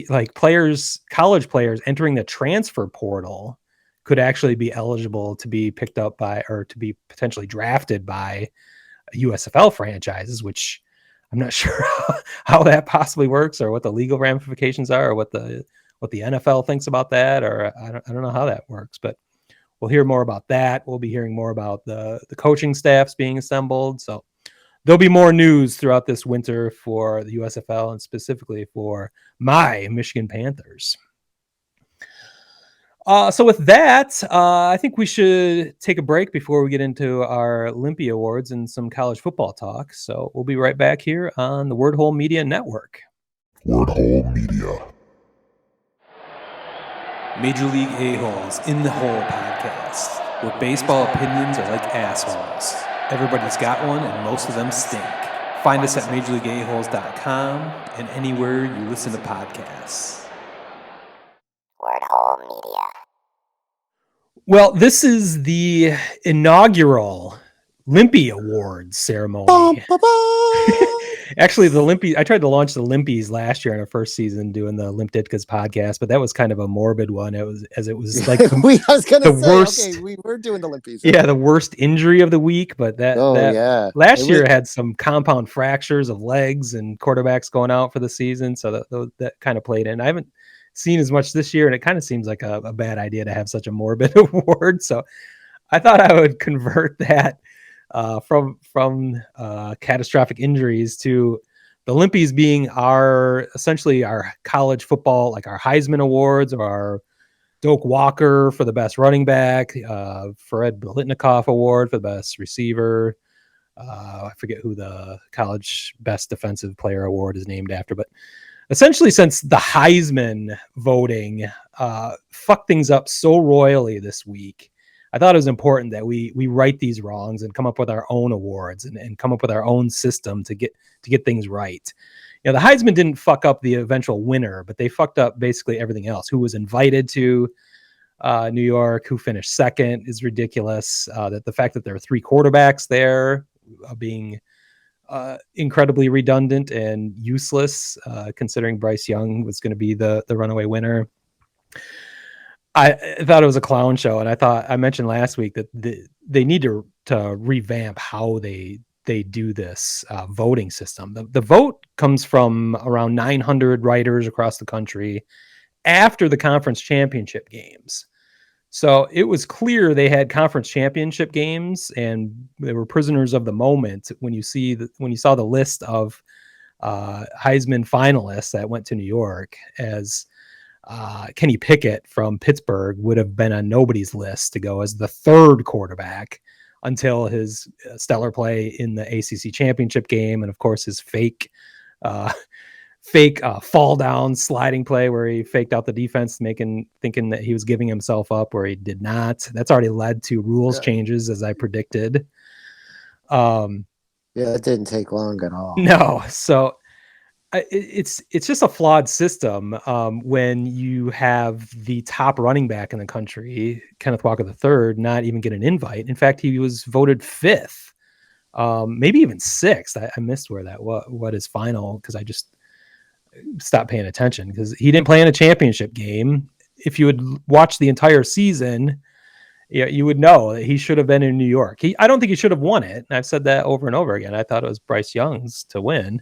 like college players entering the transfer portal could actually be eligible to be picked up by, or to be potentially drafted by USFL franchises, which I'm not sure how that possibly works, or what the legal ramifications are, or what the NFL thinks about that, or I don't know how that works, but we'll hear more about that. We'll be hearing more about the coaching staffs being assembled. So there'll be more news throughout this winter for the USFL, and specifically for my Michigan Panthers. So with that, I think we should take a break before we get into our Limpy Awards and some college football talk. So we'll be right back here on the Word Hole Media Network. Word Hole Media. Major League A-Holes in the Hole podcast, where baseball opinions are like assholes. Everybody's got one, and most of them stink. Find us at MajorLeagueAholes.com and anywhere you listen to podcasts. Word Hole Media. Well, this is the inaugural Limpy Awards ceremony. Actually, the Limpy, I tried to launch the Limpies last year in our first season doing the Limp Ditka's podcast, but that was kind of a morbid one. It was like I was going to say, worst, okay, we were doing the Limpies. Yeah, the worst injury of the week, but last year had some compound fractures of legs and quarterbacks going out for the season, so that kind of played in. I haven't seen as much this year, and it kind of seems like a bad idea to have such a morbid award, so I thought I would convert that from catastrophic injuries to the Limpies being essentially our college football, like our Heisman Awards, or our Doak Walker for the best running back, Fred Biletnikoff Award for the best receiver. I forget who the college best defensive player award is named after, but essentially, since the Heisman voting fucked things up so royally this week, I thought it was important that we right these wrongs and come up with our own awards and come up with our own system to get things right. The Heisman didn't fuck up the eventual winner, but they fucked up basically everything else. Who was invited to New York, who finished second is ridiculous. That the fact that there are 3 quarterbacks there being incredibly redundant and useless, considering Bryce Young was going to be the runaway winner. I thought it was a clown show, and I mentioned last week that they need to revamp how they do this voting system. The vote comes from around 900 writers across the country after the conference championship games. So it was clear they had conference championship games, and they were prisoners of the moment when you saw the list of Heisman finalists that went to New York, as Kenny Pickett from Pittsburgh would have been on nobody's list to go as the 3rd quarterback until his stellar play in the ACC championship game, and of course his fake fake fall down sliding play where he faked out the defense, thinking that he was giving himself up where he did not. That's already led to rules changes, as I predicted. Yeah, it didn't take long at all. No, so it's just a flawed system when you have the top running back in the country, Kenneth Walker III, not even get an invite. In fact, he was voted 5th, maybe even 6th. I missed where that what is final because I just stopped paying attention because he didn't play in a championship game. If you would watch the entire season, you would know that he should have been in New York. I don't think he should have won it. And I've said that over and over again. I thought it was Bryce Young's to win.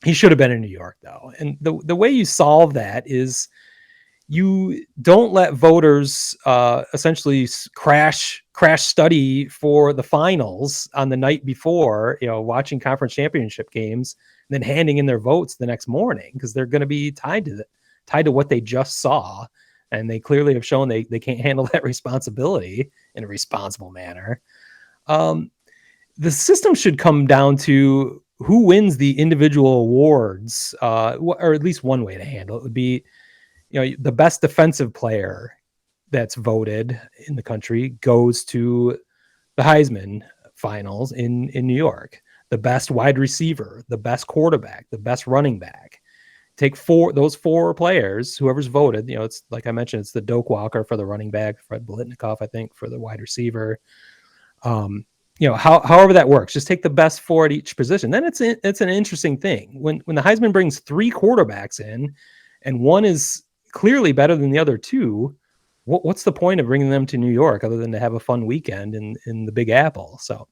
He should have been in New York though. And the way you solve that is you don't let voters essentially crash study for the finals on the night before, watching conference championship games, and then handing in their votes the next morning because they're going to be tied to what they just saw. And they clearly have shown they can't handle that responsibility in a responsible manner. The system should come down to who wins the individual awards, or at least one way to handle it would be, the best defensive player that's voted in the country goes to the Heisman finals in New York. The best wide receiver, the best quarterback, the best running back. Take those four players, whoever's voted, it's like I mentioned, it's the Doak Walker for the running back, Fred Biletnikoff, I think, for the wide receiver. However that works, just take the best 4 at each position. Then it's an interesting thing. When the Heisman brings 3 quarterbacks in and one is clearly better than the other 2, what's the point of bringing them to New York other than to have a fun weekend in the Big Apple? So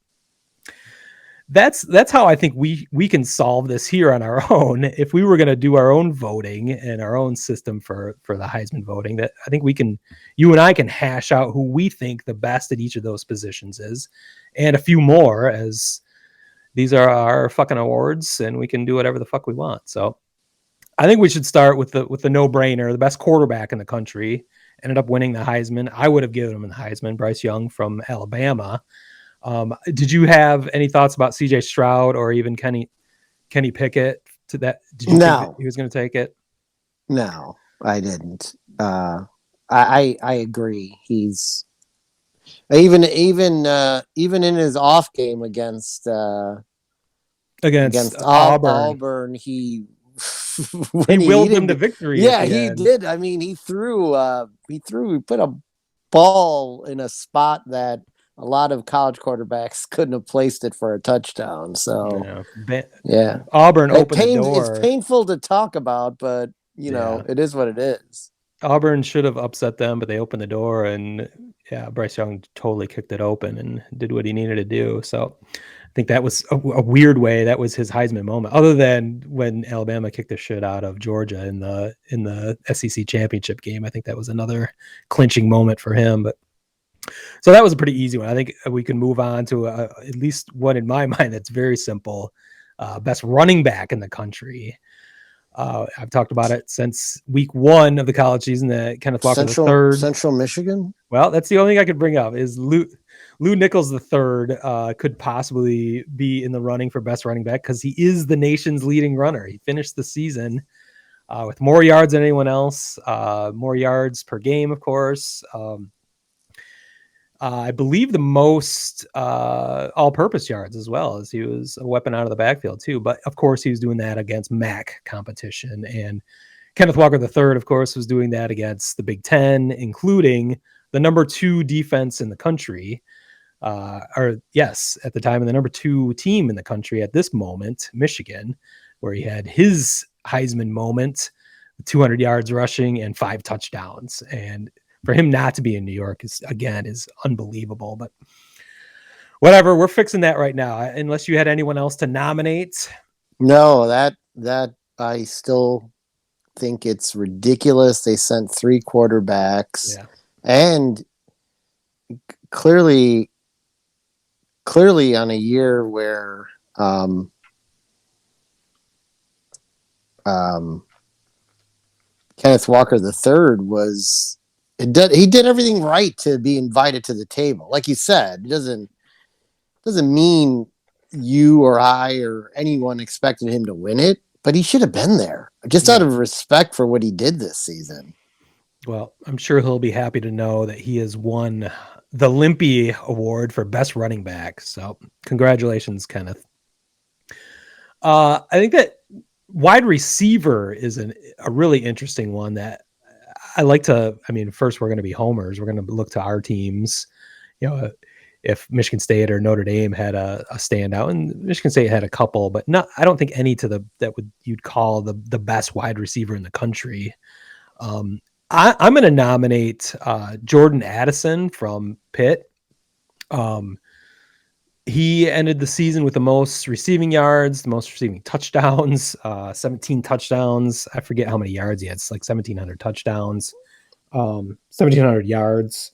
that's how I think we can solve this here on our own. If we were going to do our own voting and our own system for the Heisman voting, that I think you and I can hash out who we think the best at each of those positions is, and a few more, as these are our fucking awards and we can do whatever the fuck we want. So I think we should start with the no-brainer. The best quarterback in the country ended up winning the Heisman. I would have given him the Heisman, Bryce Young from Alabama. Did you have any thoughts about CJ Stroud or even Kenny Pickett to that? Did you think he was going to take it? No, I didn't. I agree. He's even in his off game against Auburn, he willed them to victory. Yeah, he did. I mean, he put a ball in a spot that a lot of college quarterbacks couldn't have placed it for a touchdown. So, yeah. Auburn opened the door. It's painful to talk about, but, it is what it is. Auburn should have upset them, but they opened the door, and, Bryce Young totally kicked it open and did what he needed to do. So I think that was a weird way. That was his Heisman moment, other than when Alabama kicked the shit out of Georgia in the SEC championship game. I think that was another clinching moment for him, but so that was a pretty easy one. I think we can move on to at least one in my mind that's very simple. Best running back in the country. I've talked about it since week 1 of the college season that Kenneth Walker III. Central Michigan? Well, that's the only thing I could bring up is Lou Nichols III could possibly be in the running for best running back because he is the nation's leading runner. He finished the season with more yards than anyone else, more yards per game, of course. I believe the most all-purpose yards as well, as he was a weapon out of the backfield too. But of course, he was doing that against MAC competition, and Kenneth Walker III, of course, was doing that against the Big Ten, including the number 2 defense in the country. At the time, and the number 2 team in the country at this moment, Michigan, where he had his Heisman moment, 200 yards rushing and 5 touchdowns, and for him not to be in New York is unbelievable, but whatever. We're fixing that right now. Unless you had anyone else to nominate. No, that I still think it's ridiculous. They sent 3 quarterbacks, and clearly on a year where Kenneth Walker III was. He did everything right to be invited to the table. Like you said, it doesn't mean you or I or anyone expected him to win it, but he should have been there just out of respect for what he did this season. Well, I'm sure he'll be happy to know that he has won the Limpy Award for best running back. So congratulations, Kenneth. I think that wide receiver is a really interesting one that I like to, I mean, first we're going to be homers. We're going to look to our teams, you know, if Michigan State or Notre Dame had a standout, and Michigan State had a couple, but not, I don't think any you'd call the best wide receiver in the country. I'm going to nominate Jordan Addison from Pitt. He ended the season with the most receiving yards, the most receiving touchdowns, 17 touchdowns. I forget how many yards he had. It's like 1,700 touchdowns, 1,700 yards.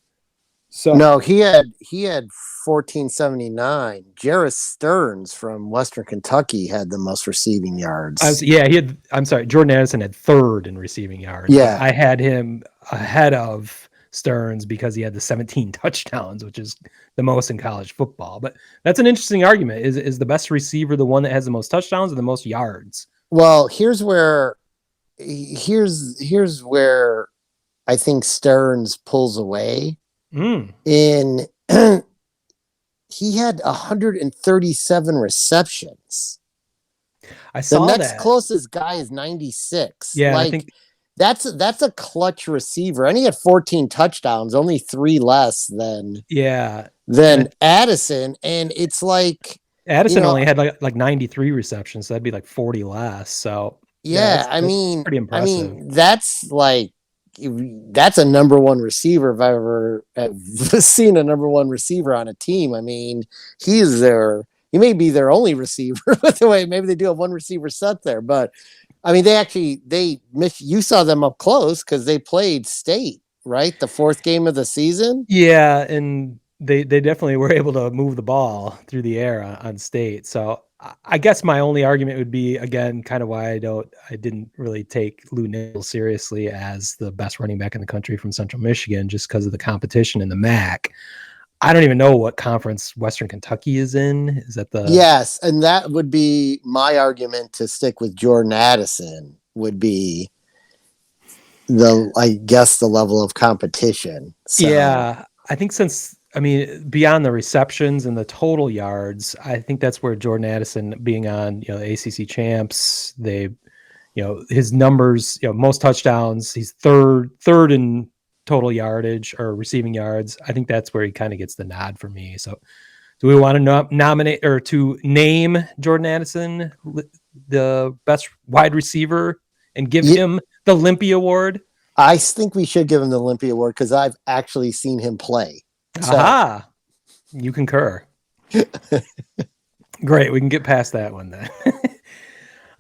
So no, he had 1479. Jarvis Stearns from Western Kentucky had the most receiving yards. Jordan Addison had third in receiving yards. Yeah, I had him ahead of Stearns because he had the 17 touchdowns, which is the most in college football. But that's an interesting argument. Is the best receiver the one that has the most touchdowns or the most yards? Well, here's where I think Stearns pulls away. In he had 137 receptions. I saw the next that. closest guy is 96. Yeah, like, I think that's a clutch receiver, and he had 14 touchdowns, only 3 less than Addison. And it's like Addison only had like 93 receptions, so that'd be like 40 less. So yeah, that's pretty impressive. I mean, that's a number one receiver if I ever have seen a number one receiver on a team. I mean, he may be their only receiver. By the way, maybe they do have one receiver set there, but I mean, you saw them up close because they played State, right? The 4th game of the season. Yeah, and they definitely were able to move the ball through the air on State. So I guess my only argument would be, again, kind of why I didn't really take Lou Nichols seriously as the best running back in the country from Central Michigan, just because of the competition in the MAC. I don't even know what conference Western Kentucky is in. Is that the... Yes, and that would be my argument to stick with Jordan Addison would be the level of competition. So. Yeah, I think beyond the receptions and the total yards, I think that's where Jordan Addison being on, the ACC champs, his numbers, most touchdowns, he's third in total yardage or receiving yards. I think that's where he kind of gets the nod for me. So do we want to nominate or to name Jordan Addison the best wide receiver and give him the Limpy Award? I think we should give him the Limpy Award because I've actually seen him play. So. Aha! You concur. Great. We can get past that one then.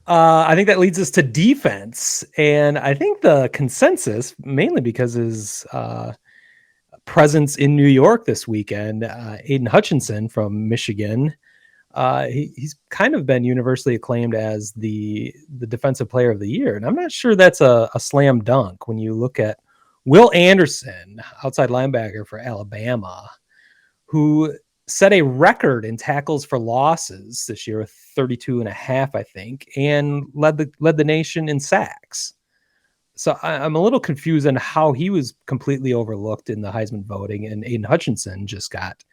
I think that leads us to defense. And I think the consensus, mainly because his presence in New York this weekend, Aiden Hutchinson from Michigan, he's kind of been universally acclaimed as the defensive player of the year. And I'm not sure that's a slam dunk when you look at Will Anderson, outside linebacker for Alabama, who set a record in tackles for losses this year with 32.5, I think, and led the nation in sacks. So I'm a little confused on how he was completely overlooked in the Heisman voting, and Aiden Hutchinson just got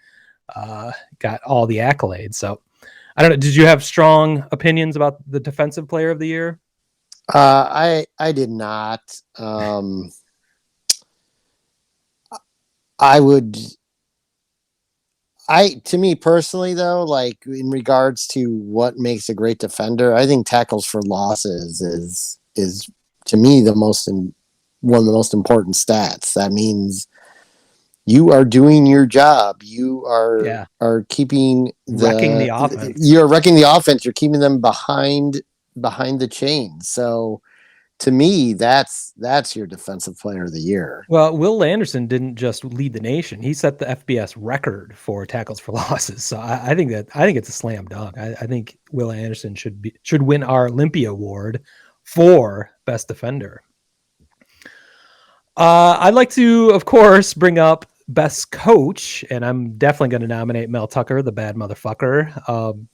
all the accolades. So I don't know. Did you have strong opinions about the defensive player of the year? I did not. To me personally, though, like in regards to what makes a great defender, I think tackles for losses is to me one of the most important stats. That means you are doing your job. You are keeping wrecking the offense. You're wrecking the offense. You're keeping them behind the chains. So to me, that's your defensive player of the year. Well, Will Anderson didn't just lead the nation; he set the FBS record for tackles for losses. So I think it's a slam dunk. I think Will Anderson should win our Limpy Award for best defender. I'd like to, of course, bring up best coach, and I'm definitely going to nominate Mel Tucker, the bad motherfucker.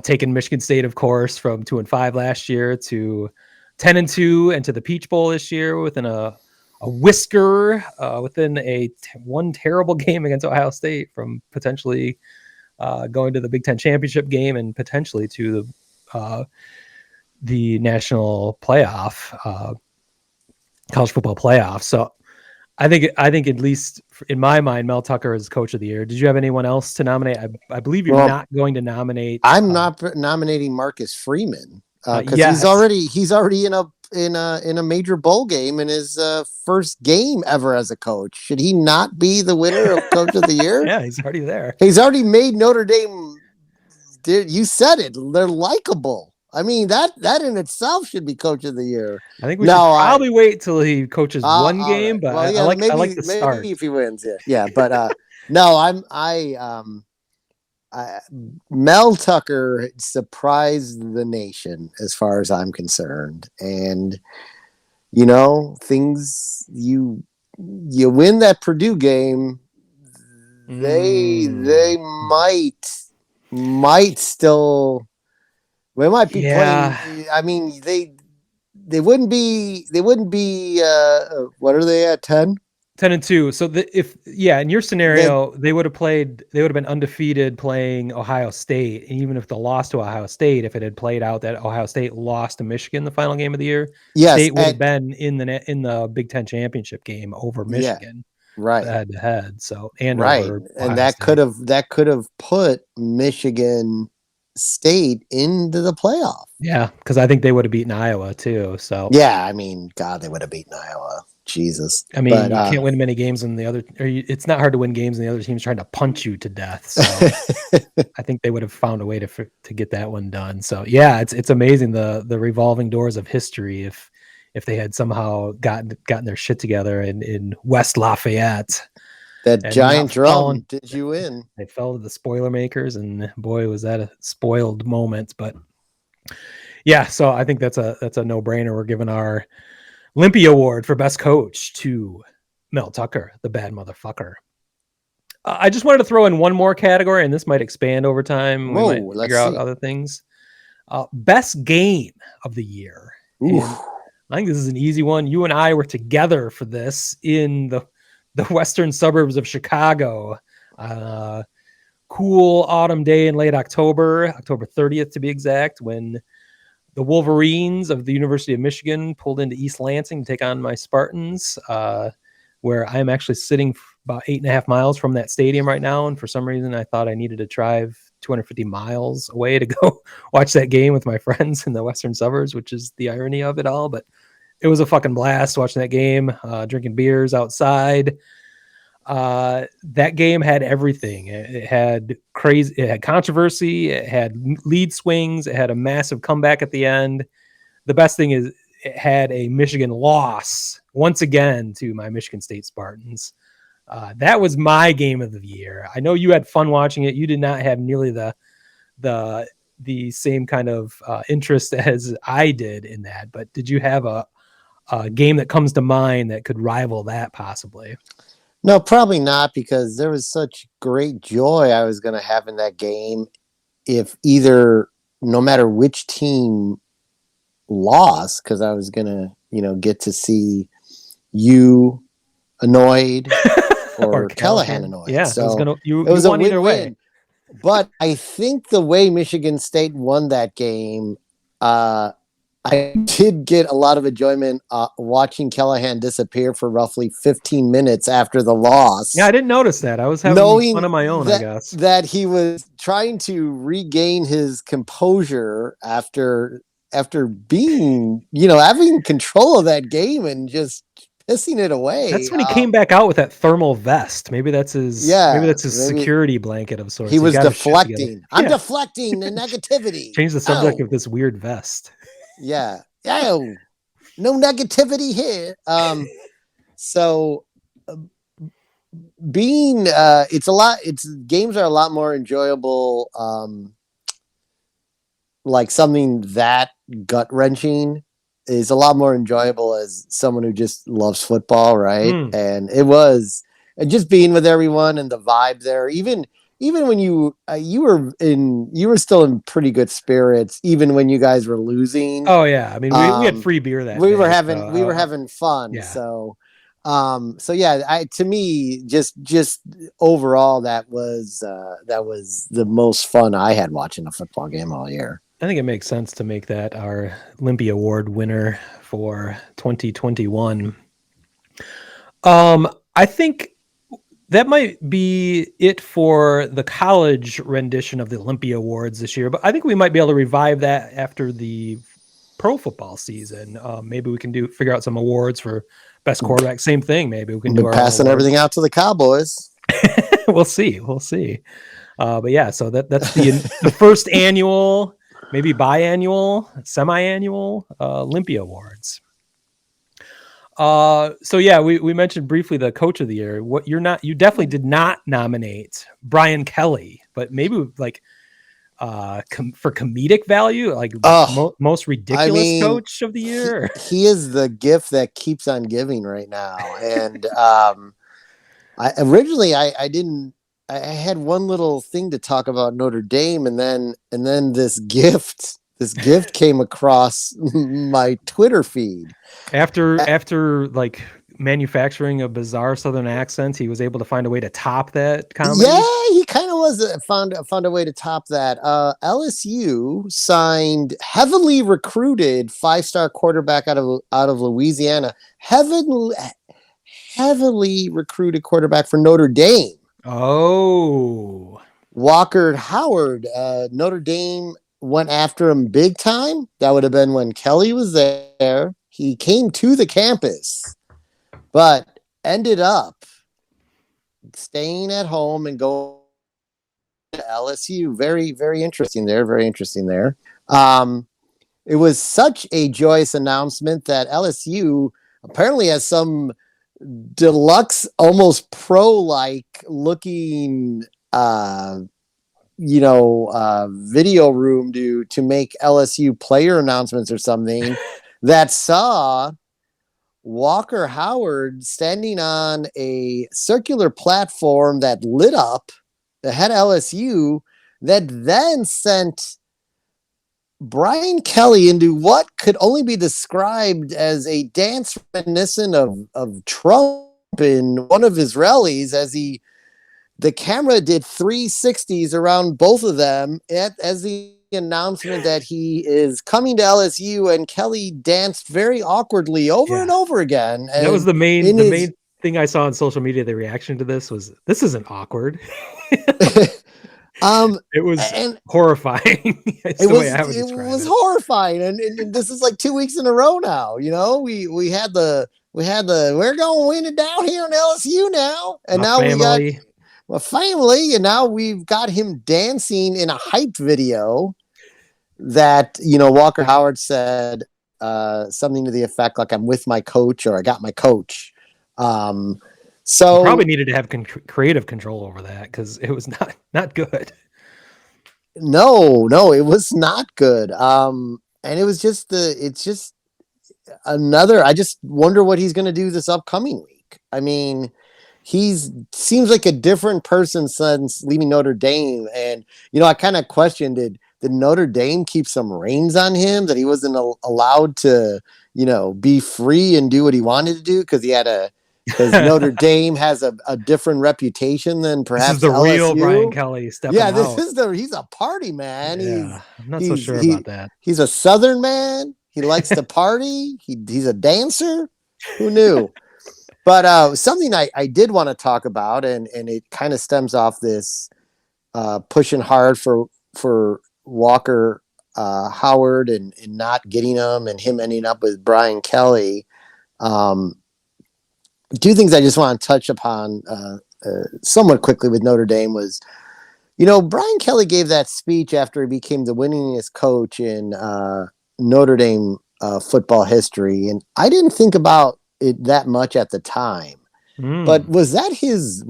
taking Michigan State, of course, from 2-5 last year to 10-2 and to the Peach Bowl this year within a whisker, within one terrible game against Ohio State from potentially going to the Big Ten championship game and potentially to the national playoff, college football playoff. So I think at least in my mind, Mel Tucker is coach of the year. Did you have anyone else to nominate? I believe you're not going to nominate. I'm not nominating Marcus Freeman because yes. he's already in a major bowl game in his first game ever as a coach. Should he not be the winner of coach of the year? Yeah, he's already there. He's already made Notre Dame. Dude, you said it. They're likable. I mean, that in itself should be coach of the year. I think we should probably wait till he coaches one game, right. but well, yeah, I like the start. Maybe if he wins, yeah. But no, Mel Tucker surprised the nation as far as I'm concerned, and things you win that Purdue game, they might still. We might be playing. I mean, they wouldn't be. What are they at? 10-2. So in your scenario, they would have been undefeated playing Ohio State. And even if they lost to Ohio State, if it had played out that Ohio State lost to Michigan the final game of the year, State would have been in the Big Ten championship game over Michigan, right, head to head. So and that could have put Michigan State into the playoff. Yeah, because I think they would have beaten Iowa too. So yeah, I mean, God, they would have beaten Iowa. Jesus, I mean, you can't win many games in the other. It's not hard to win games, and the other team's trying to punch you to death. So I think they would have found a way to get that one done. So yeah, it's amazing the revolving doors of history. If they had somehow gotten their shit together in West Lafayette. That giant drum did you in? They fell to the Spoilermakers, and boy, was that a spoiled moment. But yeah, so I think that's a no-brainer. We're giving our Limpy Award for Best Coach to Mel Tucker, the bad motherfucker. I just wanted to throw in one more category, and this might expand over time. We might figure out other things. Best Game of the Year. I think this is an easy one. You and I were together for this in the western suburbs of Chicago. Cool autumn day in late October 30th to be exact, when the Wolverines of the University of Michigan pulled into East Lansing to take on my Spartans, where I'm actually sitting about 8.5 miles from that stadium right now. And for some reason, I thought I needed to drive 250 miles away to go watch that game with my friends in the western suburbs, which is the irony of it all. But it was a fucking blast watching that game, drinking beers outside. That game had everything. It had controversy. It had lead swings. It had a massive comeback at the end. The best thing is it had a Michigan loss once again to my Michigan State Spartans. That was my game of the year. I know you had fun watching it. You did not have nearly the same kind of interest as I did in that, but did you have a game that comes to mind that could rival that possibly? No, probably not, because there was such great joy I was going to have in that game if no matter which team lost, because I was going to, get to see you annoyed or Callahan annoyed. Yeah, so it was a win either way. But I think the way Michigan State won that game, I did get a lot of enjoyment watching Callahan disappear for roughly 15 minutes after the loss. Yeah, I didn't notice that. I was having fun on my own, I guess. That he was trying to regain his composure after being, having control of that game and just pissing it away. That's when he came back out with that thermal vest. Maybe that's his security blanket of sorts. He was deflecting. I'm deflecting the negativity. Change the subject of this weird vest. Yeah. No negativity here. Games are a lot more enjoyable. Like something that gut wrenching is a lot more enjoyable as someone who just loves football. Right. And it was just being with everyone and the vibe there, even even when you were still in pretty good spirits, even when you guys were losing. Oh yeah, I mean we had free beer that we day, were having so, we were having fun. yeah. So yeah, to me, just overall, that was the most fun I had watching a football game all year. I think it makes sense to make that our Limpy Award winner for 2021. I think that might be it for the college rendition of the Olympia Awards this year, but I think we might be able to revive that after the pro football season. Maybe we can figure out some awards for best quarterback. Same thing. Maybe we can do our passing everything out to the Cowboys. We'll see. But yeah, so that's the first annual, maybe biannual, semi-annual Olympia Awards. So yeah, we mentioned briefly the coach of the year. You definitely did not nominate Brian Kelly, but maybe like for comedic value, like most ridiculous coach of the year. He is the gift that keeps on giving right now. And I had one little thing to talk about Notre Dame, and then this gift came across my Twitter feed. After like manufacturing a bizarre Southern accent, he was able to find a way to top that comedy. Yeah, he kind of found a way to top that. LSU signed heavily recruited 5-star quarterback out of Louisiana. Heavily recruited quarterback for Notre Dame. Oh, Walker Howard. Notre Dame went after him big time. That would have been when Kelly was there. He came to the campus, but ended up staying at home and going to LSU. Very, very interesting there. Very interesting there. It was such a joyous announcement that LSU apparently has some deluxe, almost pro-like looking video room to make LSU player announcements or something that saw Walker Howard standing on a circular platform that lit up that had LSU, that then sent Brian Kelly into what could only be described as a dance reminiscent of Trump in one of his rallies, as the camera did 360s around both of them as the announcement that he is coming to LSU, and Kelly danced very awkwardly over and over again. And that was the main thing I saw on social media. The reaction to this isn't awkward. It was horrifying. It was horrifying, and this is like 2 weeks in a row now. You know, we had the we're going to win it down here in LSU now, and now we got a family, and now we've got him dancing in a hype video that, Walker Howard said something to the effect like, "I'm with my coach," or "I got my coach." So you probably needed to have creative control over that, because it was not good. No, it was not good. And it's just another. I just wonder what he's going to do this upcoming week. I mean, seems like a different person since leaving Notre Dame, and I kind of questioned, did Notre Dame keep some reins on him, that he wasn't allowed to be free and do what he wanted to do because Notre Dame has a different reputation than perhaps this is the LSU. Real Brian Kelly stepping out. He's a party man. Yeah, I'm not so sure about that. He's a Southern man. He likes to party. He's a dancer. Who knew? But something I did want to talk about, and it kind of stems off this pushing hard for Walker Howard and not getting him, and him ending up with Brian Kelly. Two things I just want to touch upon somewhat quickly with Notre Dame was, Brian Kelly gave that speech after he became the winningest coach in Notre Dame football history, and I didn't think about it that much at the time. But was that his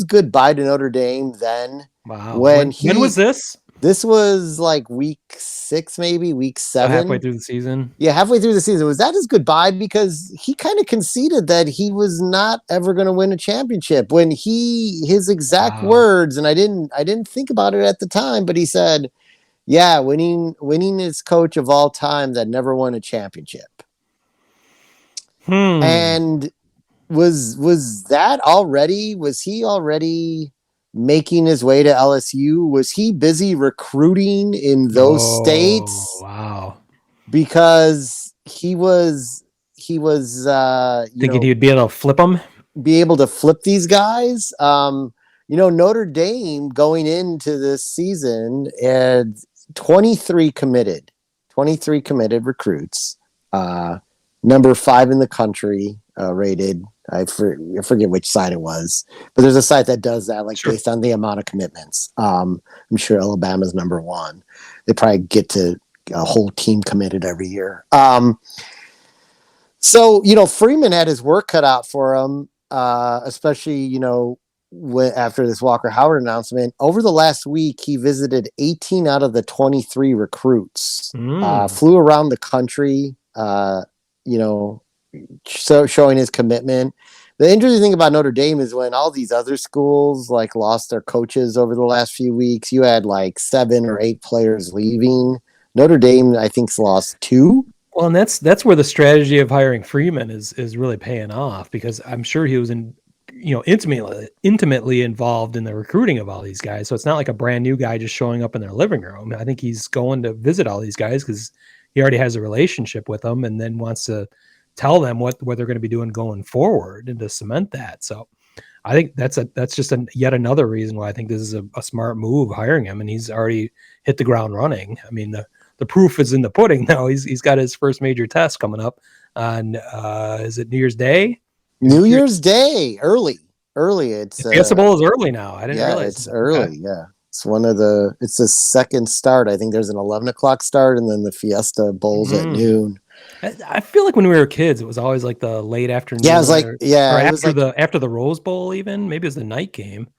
goodbye to Notre Dame then? Wow. When was this? This was like week 6, maybe week 7. Halfway through the season. Yeah, halfway through the season. Was that his goodbye? Because he kind of conceded that he was not ever going to win a championship when his exact words, and I didn't think about it at the time, but he said, yeah, winning is coach of all time that never won a championship. And was he already making his way to LSU? Was he busy recruiting in those states? Wow. Because he was thinking he would be able to flip them? Be able to flip these guys. Notre Dame going into this season had 23 committed recruits. Number 5 in the country rated. I forget which site it was, but there's a site that does that, like based on the amount of commitments. I'm sure Alabama's number 1. They probably get to a whole team committed every year. So Freeman had his work cut out for him, especially after this Walker Howard announcement. Over the last week, he visited 18 out of the 23 recruits. Flew around the country. So showing his commitment. The interesting thing about Notre Dame is when all these other schools like lost their coaches over the last few weeks, you had like 7 or 8 players leaving. Notre Dame, I think, lost 2. Well, and that's where the strategy of hiring Freeman is really paying off, because I'm sure he was intimately involved in the recruiting of all these guys. So it's not like a brand new guy just showing up in their living room. I think he's going to visit all these guys because he already has a relationship with them, and then wants to tell them what they're going to be doing going forward and to cement that. So I think that's just yet another reason why I think this is a smart move, hiring him, and he's already hit the ground running. I mean, the proof is in the pudding now. He's got his first major test coming up on is it New Year's Day? New Year's Day, early. It's Fiesta Bowl is early now. I didn't realize it's early. Okay. Yeah, it's it's the second start. I think there's an 11 o'clock start, and then the Fiesta Bowl's at noon. I feel like when we were kids, it was always like the late afternoon. Yeah, it was like after the Rose Bowl, even maybe it was the night game.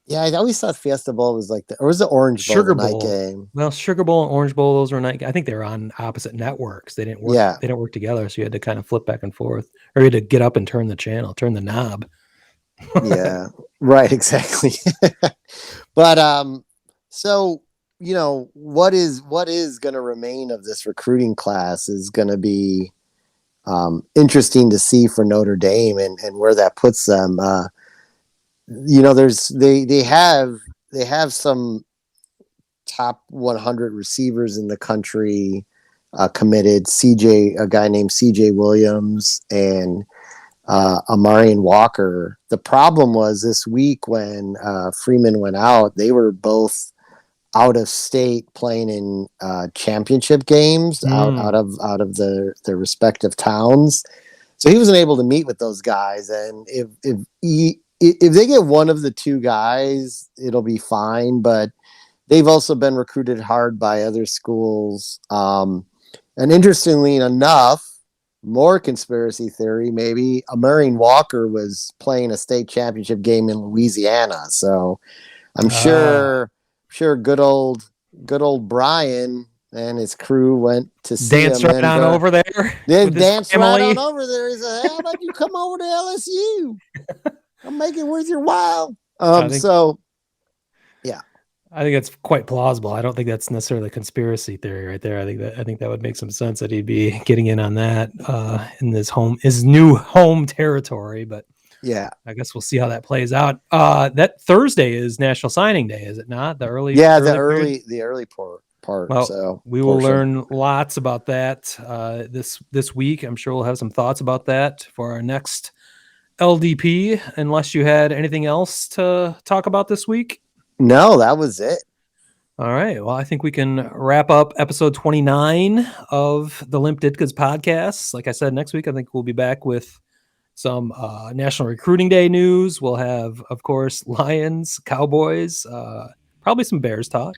Yeah, I always thought Fiesta Bowl was or was the Orange Bowl Sugar night Bowl game? Well, Sugar Bowl and Orange Bowl, those were night. I think they were on opposite networks. They didn't work. Yeah. They didn't work together, so you had to kind of flip back and forth, or you had to get up and turn the knob. Yeah, right, exactly. But so what is going to remain of this recruiting class is going to be interesting to see for Notre Dame and where that puts them. They have some top 100 receivers in the country committed. A guy named CJ Williams and Amarian Walker. The problem was this week when Freeman went out, they were both out of state playing in championship games out of their respective towns. So he wasn't able to meet with those guys. And if they get one of the 2 guys, it'll be fine. But they've also been recruited hard by other schools. And interestingly enough, more conspiracy theory, maybe Amarian Walker was playing a state championship game in Louisiana. So I'm sure good old Brian and his crew went to see dance him right on over there. They danced right on over there. He said, "How about you come over to LSU? I'll make it worth your while." I think it's quite plausible. I don't think that's necessarily a conspiracy theory right there. I think that would make some sense that he'd be getting in on that in his new home territory. But yeah, I guess we'll see how that plays out. That Thursday is National Signing Day, is it not? The early part. Well, so we will learn lots about that this week. I'm sure we'll have some thoughts about that for our next LDP. Unless you had anything else to talk about this week. No, that was it. All right. Well, I think we can wrap up episode 29 of the Limp Ditka's podcast. Like I said, next week, I think we'll be back with some National Recruiting Day news. We'll have, of course, Lions, Cowboys, probably some Bears talk.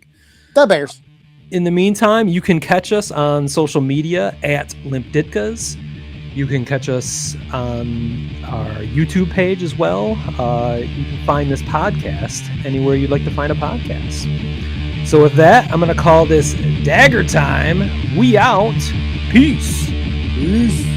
The Bears. In the meantime, you can catch us on social media at Limp Ditka's. You can catch us on our YouTube page as well. You can find this podcast anywhere you'd like to find a podcast. So with that, I'm going to call this Dagger Time. We out. Peace. Peace.